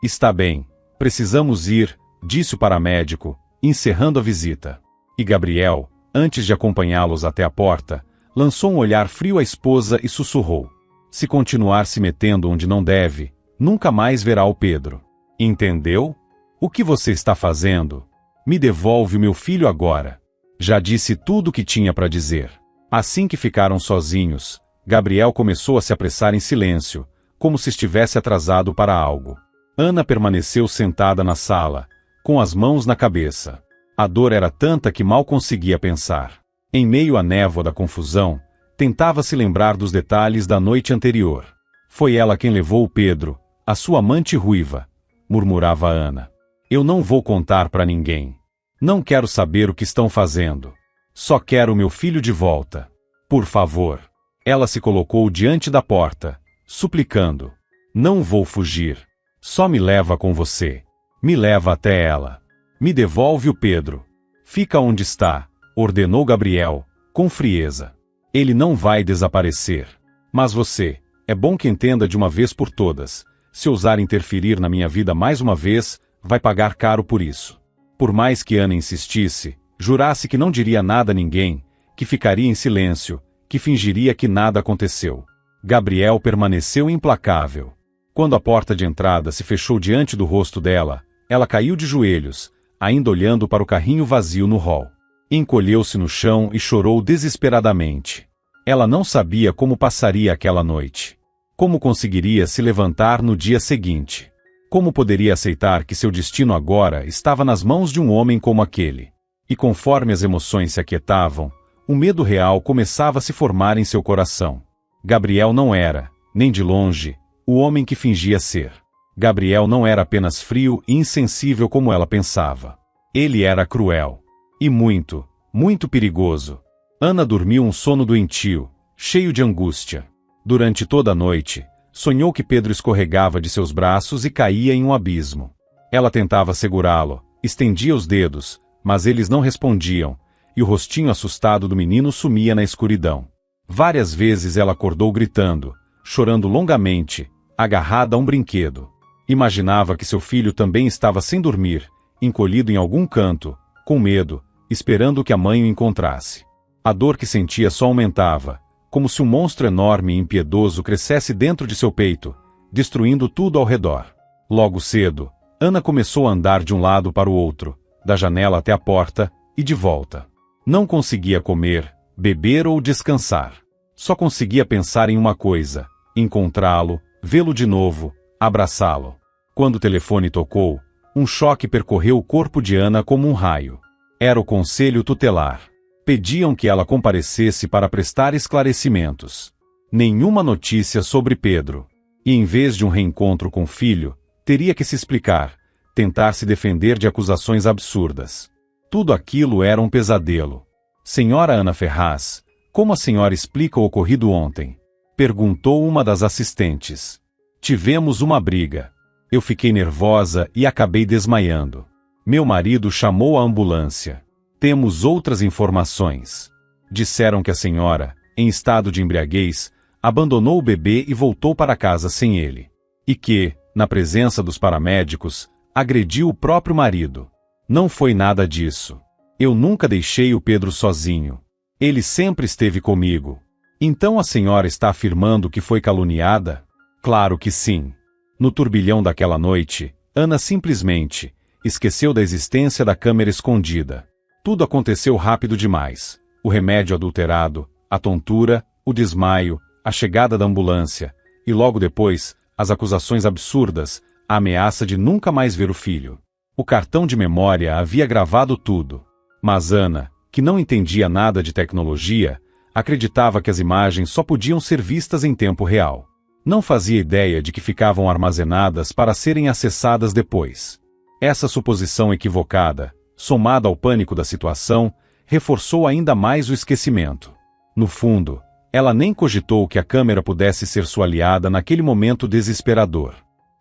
Está bem, precisamos ir, disse o paramédico, encerrando a visita. E Gabriel, antes de acompanhá-los até a porta, lançou um olhar frio à esposa e sussurrou. Se continuar se metendo onde não deve, nunca mais verá o Pedro. Entendeu? O que você está fazendo? Me devolve o meu filho agora. Já disse tudo o que tinha para dizer. Assim que ficaram sozinhos, Gabriel começou a se apressar em silêncio, como se estivesse atrasado para algo. Ana permaneceu sentada na sala, com as mãos na cabeça. A dor era tanta que mal conseguia pensar. Em meio à névoa da confusão, tentava se lembrar dos detalhes da noite anterior. Foi ela quem levou o Pedro, a sua amante ruiva, murmurava Ana. Eu não vou contar para ninguém. Não quero saber o que estão fazendo. Só quero o meu filho de volta. Por favor. Ela se colocou diante da porta, suplicando. Não vou fugir. Só me leva com você. Me leva até ela. Me devolve o Pedro. Fica onde está, ordenou Gabriel, com frieza. Ele não vai desaparecer. Mas você, é bom que entenda de uma vez por todas, se ousar interferir na minha vida mais uma vez, vai pagar caro por isso. Por mais que Ana insistisse, jurasse que não diria nada a ninguém, que ficaria em silêncio, que fingiria que nada aconteceu. Gabriel permaneceu implacável. Quando a porta de entrada se fechou diante do rosto dela, ela caiu de joelhos, ainda olhando para o carrinho vazio no hall. Encolheu-se no chão e chorou desesperadamente. Ela não sabia como passaria aquela noite. Como conseguiria se levantar no dia seguinte? Como poderia aceitar que seu destino agora estava nas mãos de um homem como aquele? E conforme as emoções se aquietavam, o medo real começava a se formar em seu coração. Gabriel não era, nem de longe, o homem que fingia ser. Gabriel não era apenas frio e insensível como ela pensava. Ele era cruel. E muito, muito perigoso. Ana dormiu um sono doentio, cheio de angústia. Durante toda a noite, sonhou que Pedro escorregava de seus braços e caía em um abismo. Ela tentava segurá-lo, estendia os dedos, mas eles não respondiam, e o rostinho assustado do menino sumia na escuridão. Várias vezes ela acordou gritando, chorando longamente, agarrada a um brinquedo. Imaginava que seu filho também estava sem dormir, encolhido em algum canto, com medo, esperando que a mãe o encontrasse. A dor que sentia só aumentava, como se um monstro enorme e impiedoso crescesse dentro de seu peito, destruindo tudo ao redor. Logo cedo, Ana começou a andar de um lado para o outro, da janela até a porta, e de volta. Não conseguia comer, beber ou descansar. Só conseguia pensar em uma coisa: encontrá-lo, vê-lo de novo, abraçá-lo. Quando o telefone tocou, um choque percorreu o corpo de Ana como um raio. Era o conselho tutelar. Pediam que ela comparecesse para prestar esclarecimentos. Nenhuma notícia sobre Pedro. E em vez de um reencontro com o filho, teria que se explicar, tentar se defender de acusações absurdas. Tudo aquilo era um pesadelo. Senhora Ana Ferraz, como a senhora explica o ocorrido ontem? Perguntou uma das assistentes. Tivemos uma briga. Eu fiquei nervosa e acabei desmaiando. Meu marido chamou a ambulância. Temos outras informações. Disseram que a senhora, em estado de embriaguez, abandonou o bebê e voltou para casa sem ele. E que, na presença dos paramédicos, agrediu o próprio marido. Não foi nada disso. Eu nunca deixei o Pedro sozinho. Ele sempre esteve comigo. Então a senhora está afirmando que foi caluniada? Claro que sim. No turbilhão daquela noite, Ana simplesmente esqueceu da existência da câmera escondida. Tudo aconteceu rápido demais. O remédio adulterado, a tontura, o desmaio, a chegada da ambulância, e logo depois, as acusações absurdas, a ameaça de nunca mais ver o filho. O cartão de memória havia gravado tudo. Mas Ana, que não entendia nada de tecnologia, acreditava que as imagens só podiam ser vistas em tempo real. Não fazia ideia de que ficavam armazenadas para serem acessadas depois. Essa suposição equivocada, somada ao pânico da situação, reforçou ainda mais o esquecimento. No fundo, ela nem cogitou que a câmera pudesse ser sua aliada naquele momento desesperador.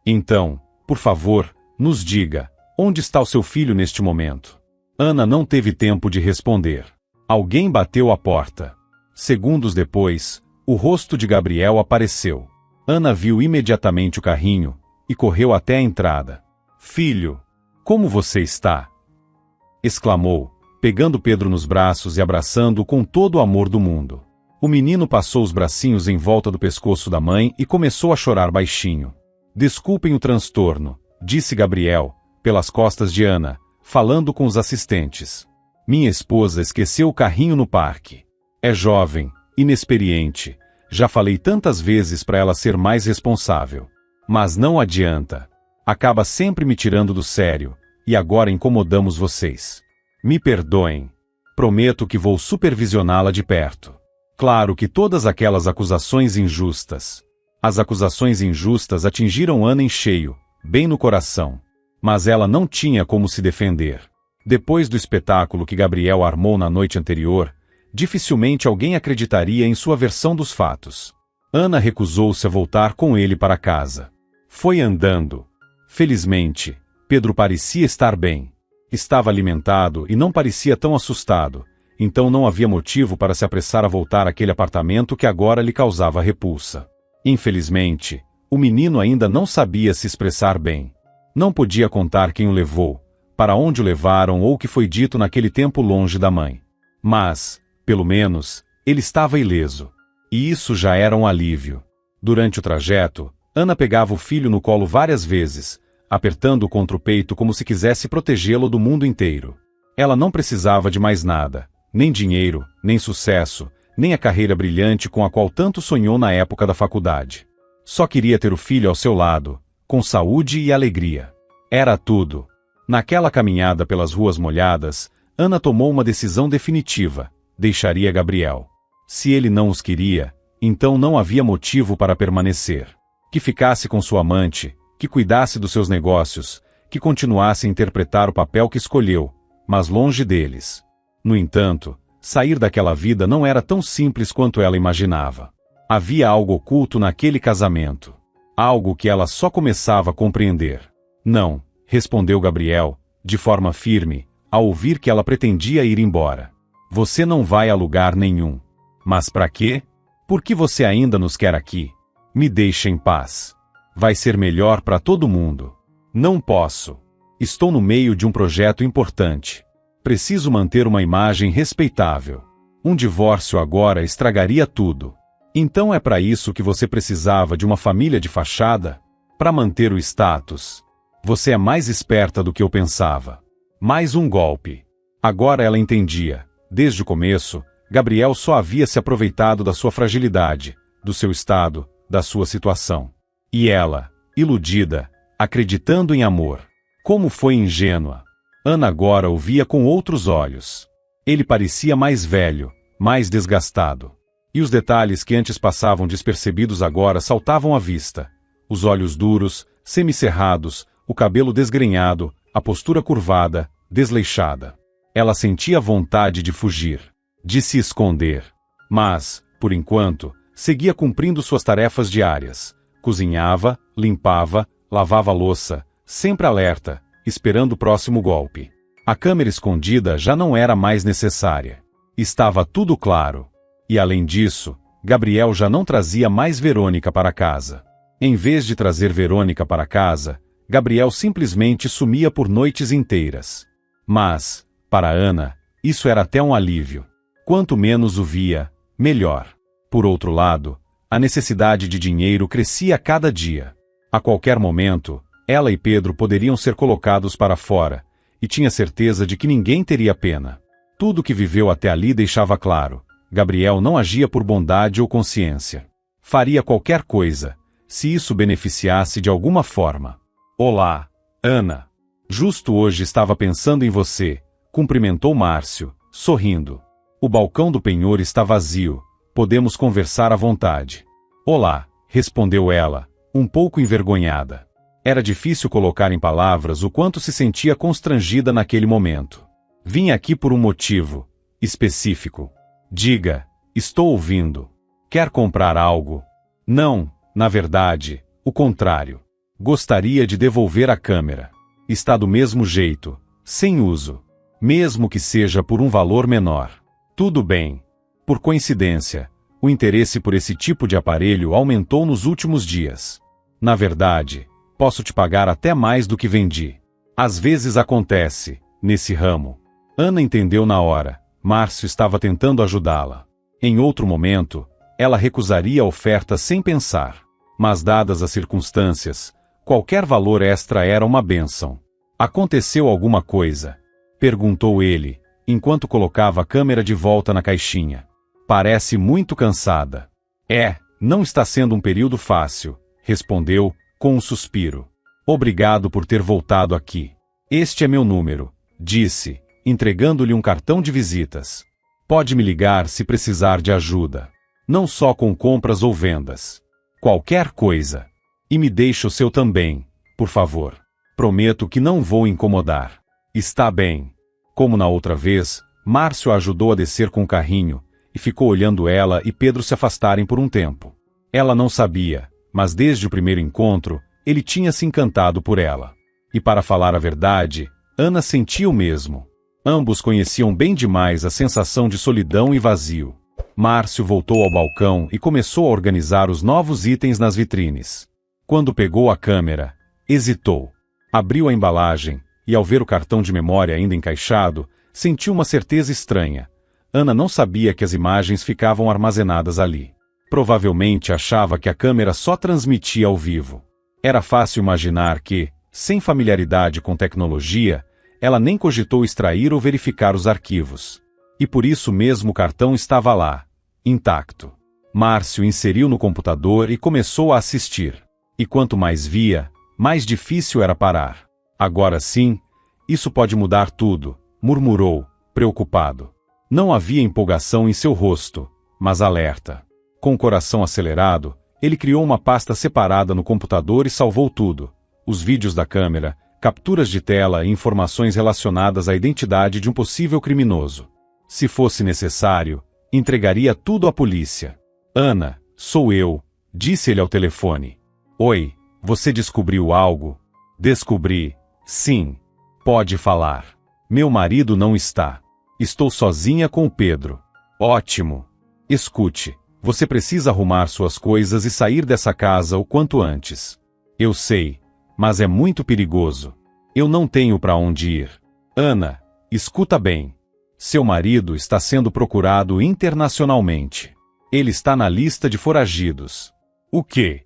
Então, por favor, nos diga, onde está o seu filho neste momento? Ana não teve tempo de responder. Alguém bateu à porta. Segundos depois, o rosto de Gabriel apareceu. Ana viu imediatamente o carrinho e correu até a entrada. Filho, como você está? Exclamou, pegando Pedro nos braços e abraçando-o com todo o amor do mundo. O menino passou os bracinhos em volta do pescoço da mãe e começou a chorar baixinho. Desculpem o transtorno, disse Gabriel, pelas costas de Ana, falando com os assistentes. Minha esposa esqueceu o carrinho no parque. É jovem, inexperiente. Já falei tantas vezes para ela ser mais responsável. Mas não adianta. Acaba sempre me tirando do sério, e agora incomodamos vocês. Me perdoem. Prometo que vou supervisioná-la de perto. Claro que todas aquelas acusações injustas. As acusações injustas atingiram Ana em cheio, bem no coração. Mas ela não tinha como se defender. Depois do espetáculo que Gabriel armou na noite anterior, dificilmente alguém acreditaria em sua versão dos fatos. Ana recusou-se a voltar com ele para casa. Foi andando. Felizmente, Pedro parecia estar bem. Estava alimentado e não parecia tão assustado, então não havia motivo para se apressar a voltar àquele apartamento que agora lhe causava repulsa. Infelizmente, o menino ainda não sabia se expressar bem. Não podia contar quem o levou, para onde o levaram ou o que foi dito naquele tempo longe da mãe. Mas, pelo menos, ele estava ileso. E isso já era um alívio. Durante o trajeto, Ana pegava o filho no colo várias vezes, apertando-o contra o peito como se quisesse protegê-lo do mundo inteiro. Ela não precisava de mais nada, nem dinheiro, nem sucesso, nem a carreira brilhante com a qual tanto sonhou na época da faculdade. Só queria ter o filho ao seu lado, com saúde e alegria. Era tudo. Naquela caminhada pelas ruas molhadas, Ana tomou uma decisão definitiva: deixaria Gabriel. Se ele não os queria, então não havia motivo para permanecer. Que ficasse com sua amante, que cuidasse dos seus negócios, que continuasse a interpretar o papel que escolheu, mas longe deles. No entanto, sair daquela vida não era tão simples quanto ela imaginava. Havia algo oculto naquele casamento. Algo que ela só começava a compreender. Não, respondeu Gabriel, de forma firme, ao ouvir que ela pretendia ir embora. Você não vai a lugar nenhum. Mas para quê? Por que você ainda nos quer aqui? Me deixe em paz. Vai ser melhor para todo mundo. Não posso. Estou no meio de um projeto importante. Preciso manter uma imagem respeitável. Um divórcio agora estragaria tudo. Então é para isso que você precisava de uma família de fachada? Para manter o status. Você é mais esperta do que eu pensava. Mais um golpe. Agora ela entendia. Desde o começo, Gabriel só havia se aproveitado da sua fragilidade, do seu estado, da sua situação. E ela, iludida, acreditando em amor. Como foi ingênua. Ana agora o via com outros olhos. Ele parecia mais velho, mais desgastado. E os detalhes que antes passavam despercebidos agora saltavam à vista. Os olhos duros, semicerrados, o cabelo desgrenhado, a postura curvada, desleixada. Ela sentia vontade de fugir, de se esconder. Mas, por enquanto, seguia cumprindo suas tarefas diárias. Cozinhava, limpava, lavava a louça, sempre alerta, esperando o próximo golpe. A câmera escondida já não era mais necessária. Estava tudo claro. E além disso, Gabriel já não trazia mais Verônica para casa. Em vez de trazer Verônica para casa, Gabriel simplesmente sumia por noites inteiras. Mas, para Ana, isso era até um alívio. Quanto menos o via, melhor. Por outro lado, a necessidade de dinheiro crescia a cada dia. A qualquer momento, ela e Pedro poderiam ser colocados para fora, e tinha certeza de que ninguém teria pena. Tudo que viveu até ali deixava claro: Gabriel não agia por bondade ou consciência. Faria qualquer coisa, se isso beneficiasse de alguma forma. Olá, Ana. Justo hoje estava pensando em você, cumprimentou Márcio, sorrindo. O balcão do penhor está vazio, podemos conversar à vontade. Olá, respondeu ela, um pouco envergonhada. Era difícil colocar em palavras o quanto se sentia constrangida naquele momento. Vim aqui por um motivo específico. Diga, estou ouvindo. Quer comprar algo? Não, na verdade, o contrário. Gostaria de devolver a câmera. Está do mesmo jeito, sem uso. Mesmo que seja por um valor menor. Tudo bem. Por coincidência, o interesse por esse tipo de aparelho aumentou nos últimos dias. Na verdade, posso te pagar até mais do que vendi. Às vezes acontece, nesse ramo. Ana entendeu na hora. Márcio estava tentando ajudá-la. Em outro momento, ela recusaria a oferta sem pensar. Mas dadas as circunstâncias, qualquer valor extra era uma bênção. Aconteceu alguma coisa? Perguntou ele, enquanto colocava a câmera de volta na caixinha. Parece muito cansada. Não está sendo um período fácil, respondeu, com um suspiro. Obrigado por ter voltado aqui. Este é meu número, disse, entregando-lhe um cartão de visitas. Pode me ligar se precisar de ajuda. Não só com compras ou vendas. Qualquer coisa. E me deixe o seu também, por favor. Prometo que não vou incomodar. Está bem. Como na outra vez, Márcio a ajudou a descer com o carrinho, e ficou olhando ela e Pedro se afastarem por um tempo. Ela não sabia, mas desde o primeiro encontro, ele tinha se encantado por ela. E para falar a verdade, Ana sentia o mesmo. Ambos conheciam bem demais a sensação de solidão e vazio. Márcio voltou ao balcão e começou a organizar os novos itens nas vitrines. Quando pegou a câmera, hesitou. Abriu a embalagem, e ao ver o cartão de memória ainda encaixado, sentiu uma certeza estranha. Ana não sabia que as imagens ficavam armazenadas ali. Provavelmente achava que a câmera só transmitia ao vivo. Era fácil imaginar que, sem familiaridade com tecnologia, ela nem cogitou extrair ou verificar os arquivos. E por isso mesmo o cartão estava lá, intacto. Márcio inseriu no computador e começou a assistir. E quanto mais via, mais difícil era parar. Agora sim, isso pode mudar tudo, murmurou, preocupado. Não havia empolgação em seu rosto, mas alerta. Com o coração acelerado, ele criou uma pasta separada no computador e salvou tudo. Os vídeos da câmera, capturas de tela e informações relacionadas à identidade de um possível criminoso. Se fosse necessário, entregaria tudo à polícia. Ana, sou eu, disse ele ao telefone. Oi, você descobriu algo? Descobri. Sim. Pode falar. Meu marido não está. Estou sozinha com o Pedro. Ótimo. Escute, você precisa arrumar suas coisas e sair dessa casa o quanto antes. Eu sei, mas é muito perigoso. Eu não tenho para onde ir. Ana, escuta bem. Seu marido está sendo procurado internacionalmente. Ele está na lista de foragidos. O quê?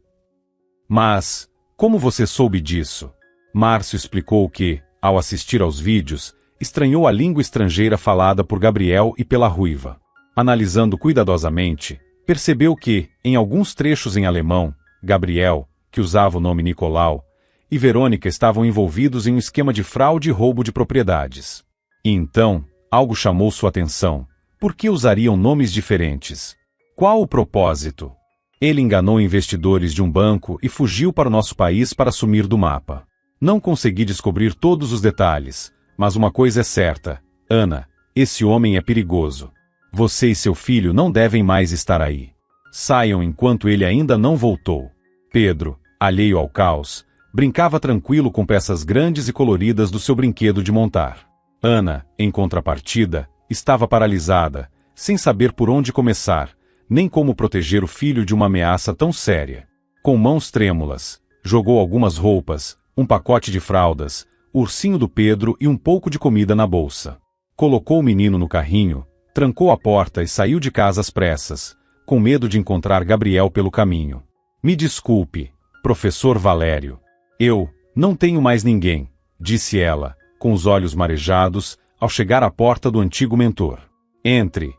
Mas, como você soube disso? Márcio explicou que, ao assistir aos vídeos, estranhou a língua estrangeira falada por Gabriel e pela ruiva. Analisando cuidadosamente, percebeu que, em alguns trechos em alemão, Gabriel, que usava o nome Nicolau, e Verônica estavam envolvidos em um esquema de fraude e roubo de propriedades. E então, algo chamou sua atenção. Por que usariam nomes diferentes? Qual o propósito? Ele enganou investidores de um banco e fugiu para o nosso país para sumir do mapa. Não consegui descobrir todos os detalhes, mas uma coisa é certa. Ana, esse homem é perigoso. Você e seu filho não devem mais estar aí. Saiam enquanto ele ainda não voltou. Pedro, alheio ao caos, brincava tranquilo com peças grandes e coloridas do seu brinquedo de montar. Ana, em contrapartida, estava paralisada, sem saber por onde começar, nem como proteger o filho de uma ameaça tão séria. Com mãos trêmulas, jogou algumas roupas, um pacote de fraldas, o ursinho do Pedro e um pouco de comida na bolsa. Colocou o menino no carrinho, trancou a porta e saiu de casa às pressas, com medo de encontrar Gabriel pelo caminho. Me desculpe, professor Valério. Eu não tenho mais ninguém, disse ela, com os olhos marejados, ao chegar à porta do antigo mentor. Entre,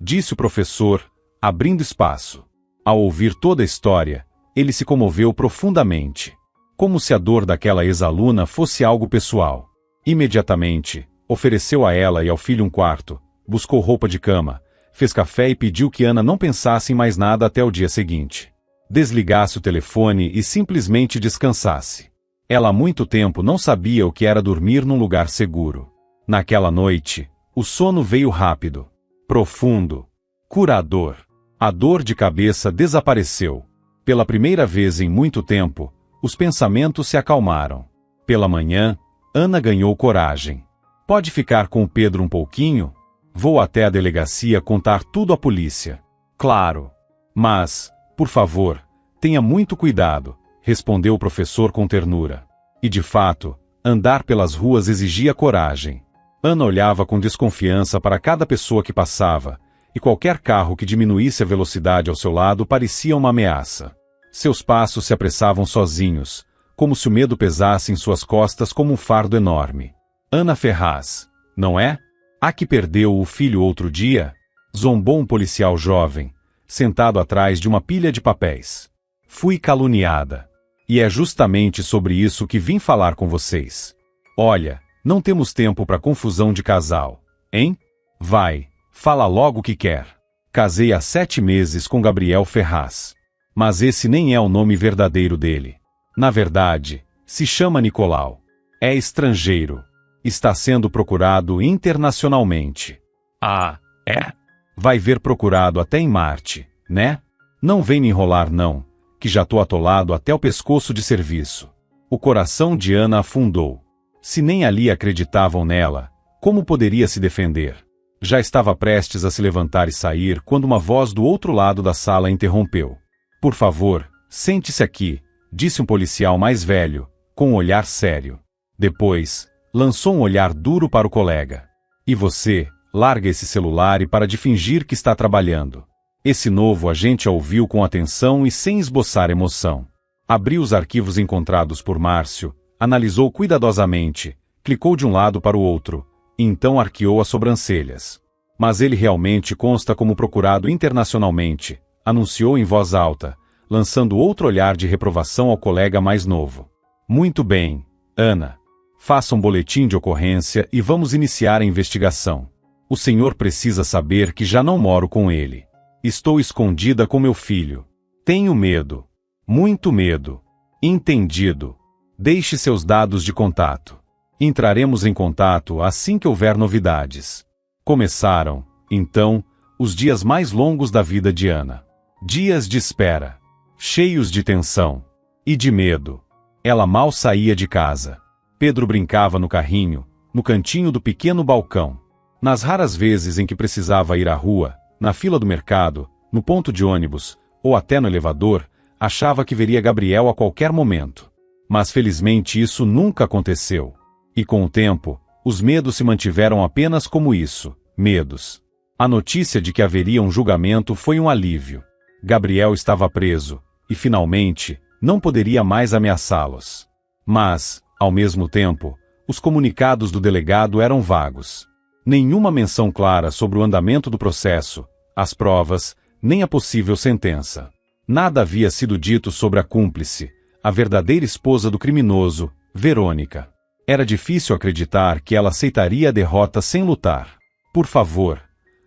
disse o professor, abrindo espaço. Ao ouvir toda a história, ele se comoveu profundamente. Como se a dor daquela ex-aluna fosse algo pessoal. Imediatamente, ofereceu a ela e ao filho um quarto, buscou roupa de cama, fez café e pediu que Ana não pensasse em mais nada até o dia seguinte. desligasse o telefone e simplesmente descansasse. Ela há muito tempo não sabia o que era dormir num lugar seguro. Naquela noite, o sono veio rápido, profundo, curador. A dor de cabeça desapareceu. Pela primeira vez em muito tempo, os pensamentos se acalmaram. Pela manhã, Ana ganhou coragem. Pode ficar com o Pedro um pouquinho? Vou até a delegacia contar tudo à polícia. Claro. Mas, por favor, tenha muito cuidado, respondeu o professor com ternura. E de fato, andar pelas ruas exigia coragem. Ana olhava com desconfiança para cada pessoa que passava, e qualquer carro que diminuísse a velocidade ao seu lado parecia uma ameaça. Seus passos se apressavam sozinhos, como se o medo pesasse em suas costas como um fardo enorme. Ana Ferraz, não é? A que perdeu o filho outro dia? Zombou um policial jovem, sentado atrás de uma pilha de papéis. Fui caluniada. E é justamente sobre isso que vim falar com vocês. Olha, não temos tempo para confusão de casal, hein? Vai, fala logo o que quer. Casei há 7 meses com Gabriel Ferraz. Mas esse nem é o nome verdadeiro dele. Na verdade, se chama Nicolau. É estrangeiro. Está sendo procurado internacionalmente. Ah, é? Vai ver procurado até em Marte, né? Não vem me enrolar não, que já tô atolado até o pescoço de serviço. O coração de Ana afundou. Se nem ali acreditavam nela, como poderia se defender? Já estava prestes a se levantar e sair quando uma voz do outro lado da sala a interrompeu. Por favor, sente-se aqui, disse um policial mais velho, com um olhar sério. Depois, lançou um olhar duro para o colega. E você, larga esse celular e para de fingir que está trabalhando. Esse novo agente a ouviu com atenção e sem esboçar emoção. Abriu os arquivos encontrados por Márcio, analisou cuidadosamente, clicou de um lado para o outro, e então arqueou as sobrancelhas. Mas ele realmente consta como procurado internacionalmente, anunciou em voz alta, lançando outro olhar de reprovação ao colega mais novo. Muito bem, Ana. Faça um boletim de ocorrência e vamos iniciar a investigação. O senhor precisa saber que já não moro com ele. Estou escondida com meu filho. Tenho medo. Muito medo. Entendido. Deixe seus dados de contato. Entraremos em contato assim que houver novidades. Começaram, então, os dias mais longos da vida de Ana. Dias de espera. Cheios de tensão. E de medo. Ela mal saía de casa. Pedro brincava no carrinho, no cantinho do pequeno balcão. Nas raras vezes em que precisava ir à rua, na fila do mercado, no ponto de ônibus, ou até no elevador, achava que veria Gabriel a qualquer momento. Mas felizmente isso nunca aconteceu. E com o tempo, os medos se mantiveram apenas como isso, medos. A notícia de que haveria um julgamento foi um alívio. Gabriel estava preso, e finalmente, não poderia mais ameaçá-los. Mas, ao mesmo tempo, os comunicados do delegado eram vagos. Nenhuma menção clara sobre o andamento do processo, as provas, nem a possível sentença. Nada havia sido dito sobre a cúmplice, a verdadeira esposa do criminoso, Verônica. Era difícil acreditar que ela aceitaria a derrota sem lutar. Por favor,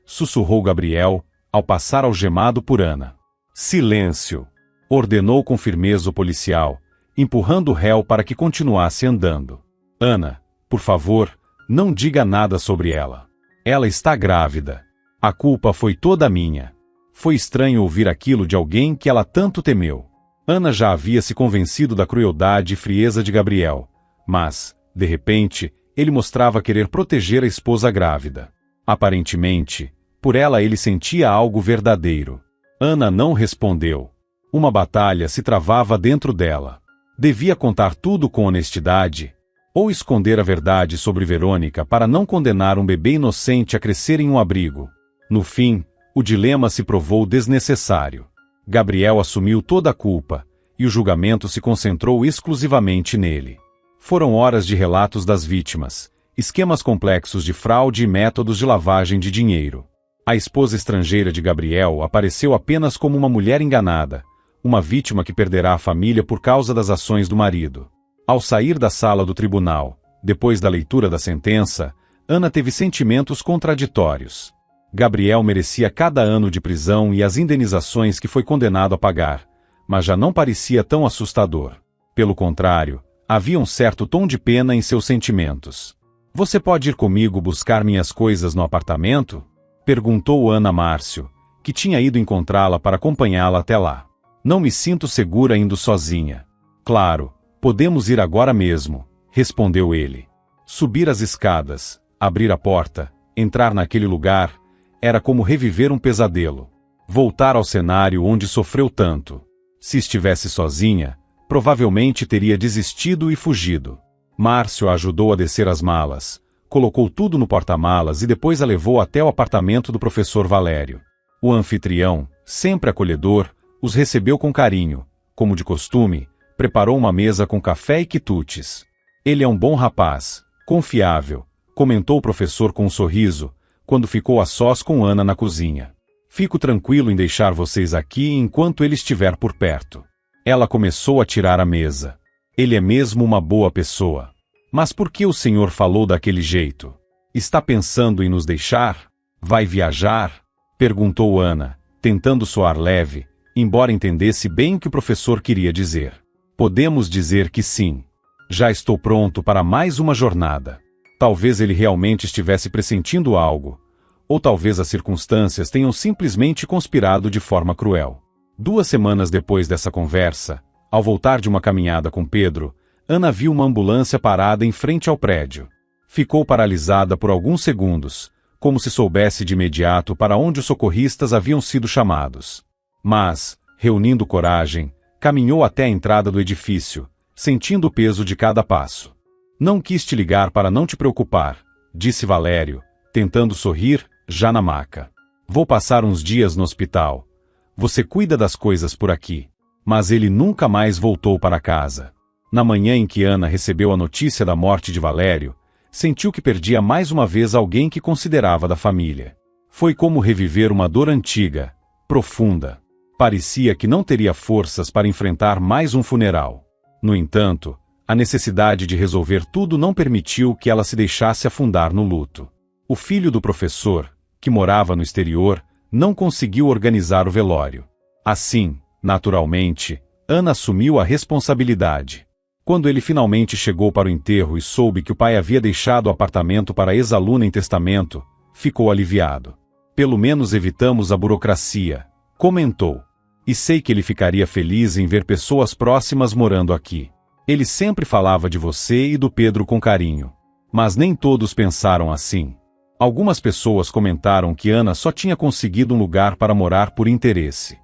sussurrou Gabriel, ao passar algemado por Ana. Silêncio, ordenou com firmeza o policial, empurrando o réu para que continuasse andando. Ana, por favor, não diga nada sobre ela. Ela está grávida. A culpa foi toda minha. Foi estranho ouvir aquilo de alguém que ela tanto temeu. Ana já havia se convencido da crueldade e frieza de Gabriel, mas, de repente, ele mostrava querer proteger a esposa grávida. Aparentemente, por ela ele sentia algo verdadeiro. Ana não respondeu. Uma batalha se travava dentro dela. Devia contar tudo com honestidade, ou esconder a verdade sobre Verônica para não condenar um bebê inocente a crescer em um abrigo. No fim, o dilema se provou desnecessário. Gabriel assumiu toda a culpa, e o julgamento se concentrou exclusivamente nele. Foram horas de relatos das vítimas, esquemas complexos de fraude e métodos de lavagem de dinheiro. A esposa estrangeira de Gabriel apareceu apenas como uma mulher enganada, uma vítima que perderá a família por causa das ações do marido. Ao sair da sala do tribunal, depois da leitura da sentença, Ana teve sentimentos contraditórios. Gabriel merecia cada ano de prisão e as indenizações que foi condenado a pagar, mas já não parecia tão assustador. Pelo contrário, havia um certo tom de pena em seus sentimentos. Você pode ir comigo buscar minhas coisas no apartamento? Perguntou Ana a Márcio, que tinha ido encontrá-la para acompanhá-la até lá. Não me sinto segura indo sozinha. Claro, podemos ir agora mesmo, respondeu ele. Subir as escadas, abrir a porta, entrar naquele lugar, era como reviver um pesadelo. Voltar ao cenário onde sofreu tanto. Se estivesse sozinha, provavelmente teria desistido e fugido. Márcio a ajudou a descer as malas, colocou tudo no porta-malas e depois a levou até o apartamento do professor Valério. O anfitrião, sempre acolhedor, os recebeu com carinho. Como de costume, preparou uma mesa com café e quitutes. Ele é um bom rapaz, confiável, comentou o professor com um sorriso, quando ficou a sós com Ana na cozinha. Fico tranquilo em deixar vocês aqui enquanto ele estiver por perto. Ela começou a tirar a mesa. Ele é mesmo uma boa pessoa. Mas por que o senhor falou daquele jeito? Está pensando em nos deixar? Vai viajar? Perguntou Ana, tentando soar leve, embora entendesse bem o que o professor queria dizer. Podemos dizer que sim. Já estou pronto para mais uma jornada. Talvez ele realmente estivesse pressentindo algo, ou talvez as circunstâncias tenham simplesmente conspirado de forma cruel. 2 semanas depois dessa conversa, ao voltar de uma caminhada com Pedro, Ana viu uma ambulância parada em frente ao prédio. Ficou paralisada por alguns segundos, como se soubesse de imediato para onde os socorristas haviam sido chamados. Mas, reunindo coragem, caminhou até a entrada do edifício, sentindo o peso de cada passo. Não quis te ligar para não te preocupar, disse Valério, tentando sorrir, já na maca. Vou passar uns dias no hospital. Você cuida das coisas por aqui. Mas ele nunca mais voltou para casa. Na manhã em que Ana recebeu a notícia da morte de Valério, sentiu que perdia mais uma vez alguém que considerava da família. Foi como reviver uma dor antiga, profunda. Parecia que não teria forças para enfrentar mais um funeral. No entanto, a necessidade de resolver tudo não permitiu que ela se deixasse afundar no luto. O filho do professor, que morava no exterior, não conseguiu organizar o velório. Assim, naturalmente, Ana assumiu a responsabilidade. Quando ele finalmente chegou para o enterro e soube que o pai havia deixado o apartamento para a ex-aluna em testamento, ficou aliviado. Pelo menos evitamos a burocracia, comentou. E sei que ele ficaria feliz em ver pessoas próximas morando aqui. Ele sempre falava de você e do Pedro com carinho. Mas nem todos pensaram assim. Algumas pessoas comentaram que Ana só tinha conseguido um lugar para morar por interesse.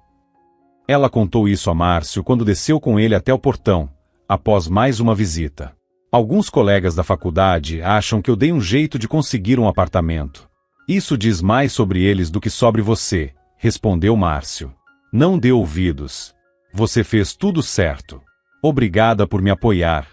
Ela contou isso a Márcio quando desceu com ele até o portão, após mais uma visita. Alguns colegas da faculdade acham que eu dei um jeito de conseguir um apartamento. Isso diz mais sobre eles do que sobre você, respondeu Márcio. Não dê ouvidos. Você fez tudo certo. Obrigada por me apoiar,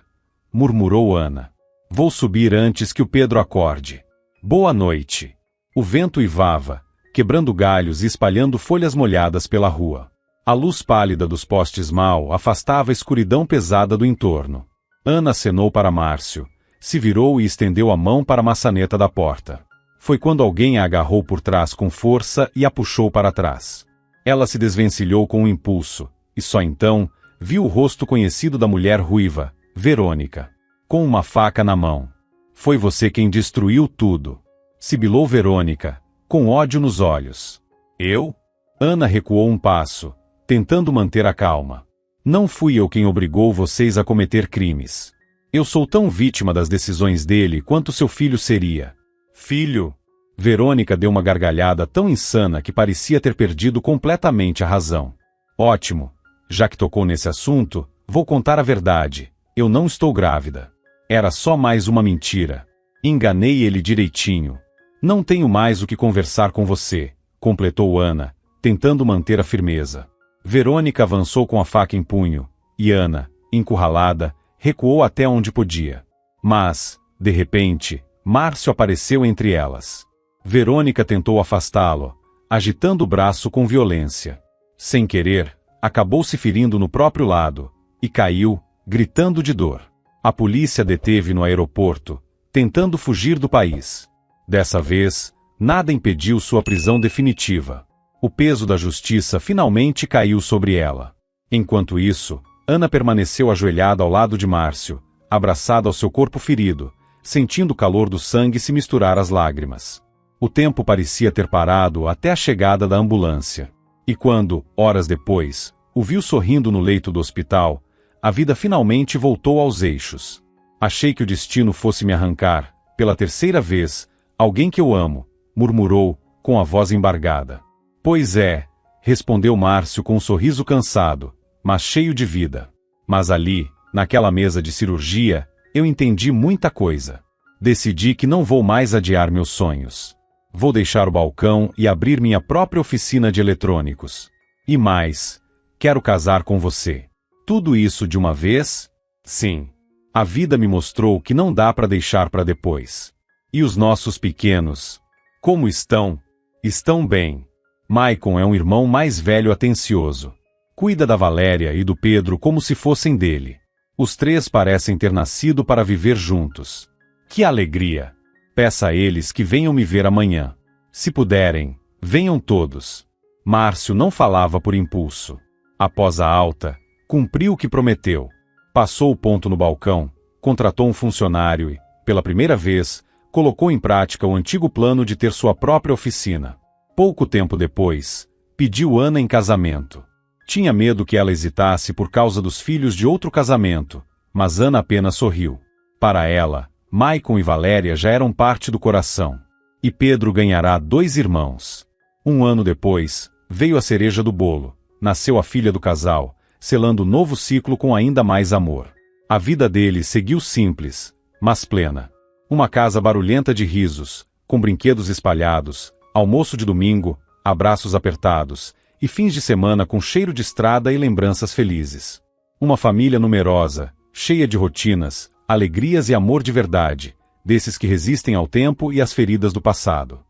murmurou Ana. Vou subir antes que o Pedro acorde. Boa noite. O vento uivava, quebrando galhos e espalhando folhas molhadas pela rua. A luz pálida dos postes mal afastava a escuridão pesada do entorno. Ana acenou para Márcio, se virou e estendeu a mão para a maçaneta da porta. Foi quando alguém a agarrou por trás com força e a puxou para trás. Ela se desvencilhou com um impulso, e só então viu o rosto conhecido da mulher ruiva, Verônica, com uma faca na mão. Foi você quem destruiu tudo, sibilou Verônica, com ódio nos olhos. Eu? Ana recuou um passo, tentando manter a calma. Não fui eu quem obrigou vocês a cometer crimes. Eu sou tão vítima das decisões dele quanto seu filho seria. Filho? Verônica deu uma gargalhada tão insana que parecia ter perdido completamente a razão. Ótimo. Já que tocou nesse assunto, vou contar a verdade. Eu não estou grávida. Era só mais uma mentira. Enganei ele direitinho. Não tenho mais o que conversar com você, completou Ana, tentando manter a firmeza. Verônica avançou com a faca em punho, e Ana, encurralada, recuou até onde podia. Mas, de repente, Márcio apareceu entre elas. Verônica tentou afastá-lo, agitando o braço com violência. Sem querer, acabou se ferindo no próprio lado, e caiu, gritando de dor. A polícia deteve no aeroporto, tentando fugir do país. Dessa vez, nada impediu sua prisão definitiva. O peso da justiça finalmente caiu sobre ela. Enquanto isso, Ana permaneceu ajoelhada ao lado de Márcio, abraçada ao seu corpo ferido, sentindo o calor do sangue se misturar às lágrimas. O tempo parecia ter parado até a chegada da ambulância. E quando, horas depois, o viu sorrindo no leito do hospital, a vida finalmente voltou aos eixos. Achei que o destino fosse me arrancar, pela terceira vez, alguém que eu amo, murmurou, com a voz embargada. Pois é, respondeu Márcio com um sorriso cansado, mas cheio de vida. Mas ali, naquela mesa de cirurgia, eu entendi muita coisa. Decidi que não vou mais adiar meus sonhos. Vou deixar o balcão e abrir minha própria oficina de eletrônicos. E mais, quero casar com você. Tudo isso de uma vez? Sim. A vida me mostrou que não dá para deixar para depois. E os nossos pequenos? Como estão? Estão bem. Maicon é um irmão mais velho atencioso. Cuida da Valéria e do Pedro como se fossem dele. Os três parecem ter nascido para viver juntos. Que alegria! Peça a eles que venham me ver amanhã. Se puderem, venham todos. Márcio não falava por impulso. Após a alta, cumpriu o que prometeu. Passou o ponto no balcão, contratou um funcionário e, pela primeira vez, colocou em prática o antigo plano de ter sua própria oficina. Pouco tempo depois, pediu Ana em casamento. Tinha medo que ela hesitasse por causa dos filhos de outro casamento, mas Ana apenas sorriu. Para ela, Maicon e Valéria já eram parte do coração. E Pedro ganhará 2 irmãos. Um ano depois, veio a cereja do bolo. Nasceu a filha do casal, selando o novo ciclo com ainda mais amor. A vida deles seguiu simples, mas plena. Uma casa barulhenta de risos, com brinquedos espalhados, almoço de domingo, abraços apertados, e fins de semana com cheiro de estrada e lembranças felizes. Uma família numerosa, cheia de rotinas, alegrias e amor de verdade, desses que resistem ao tempo e às feridas do passado.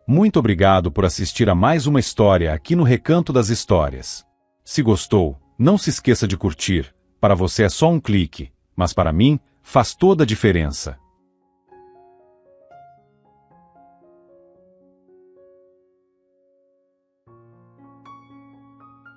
Muito obrigado por assistir a mais uma história aqui no Recanto das Histórias. Se gostou, não se esqueça de curtir. Para você é só um clique, mas para mim, faz toda a diferença.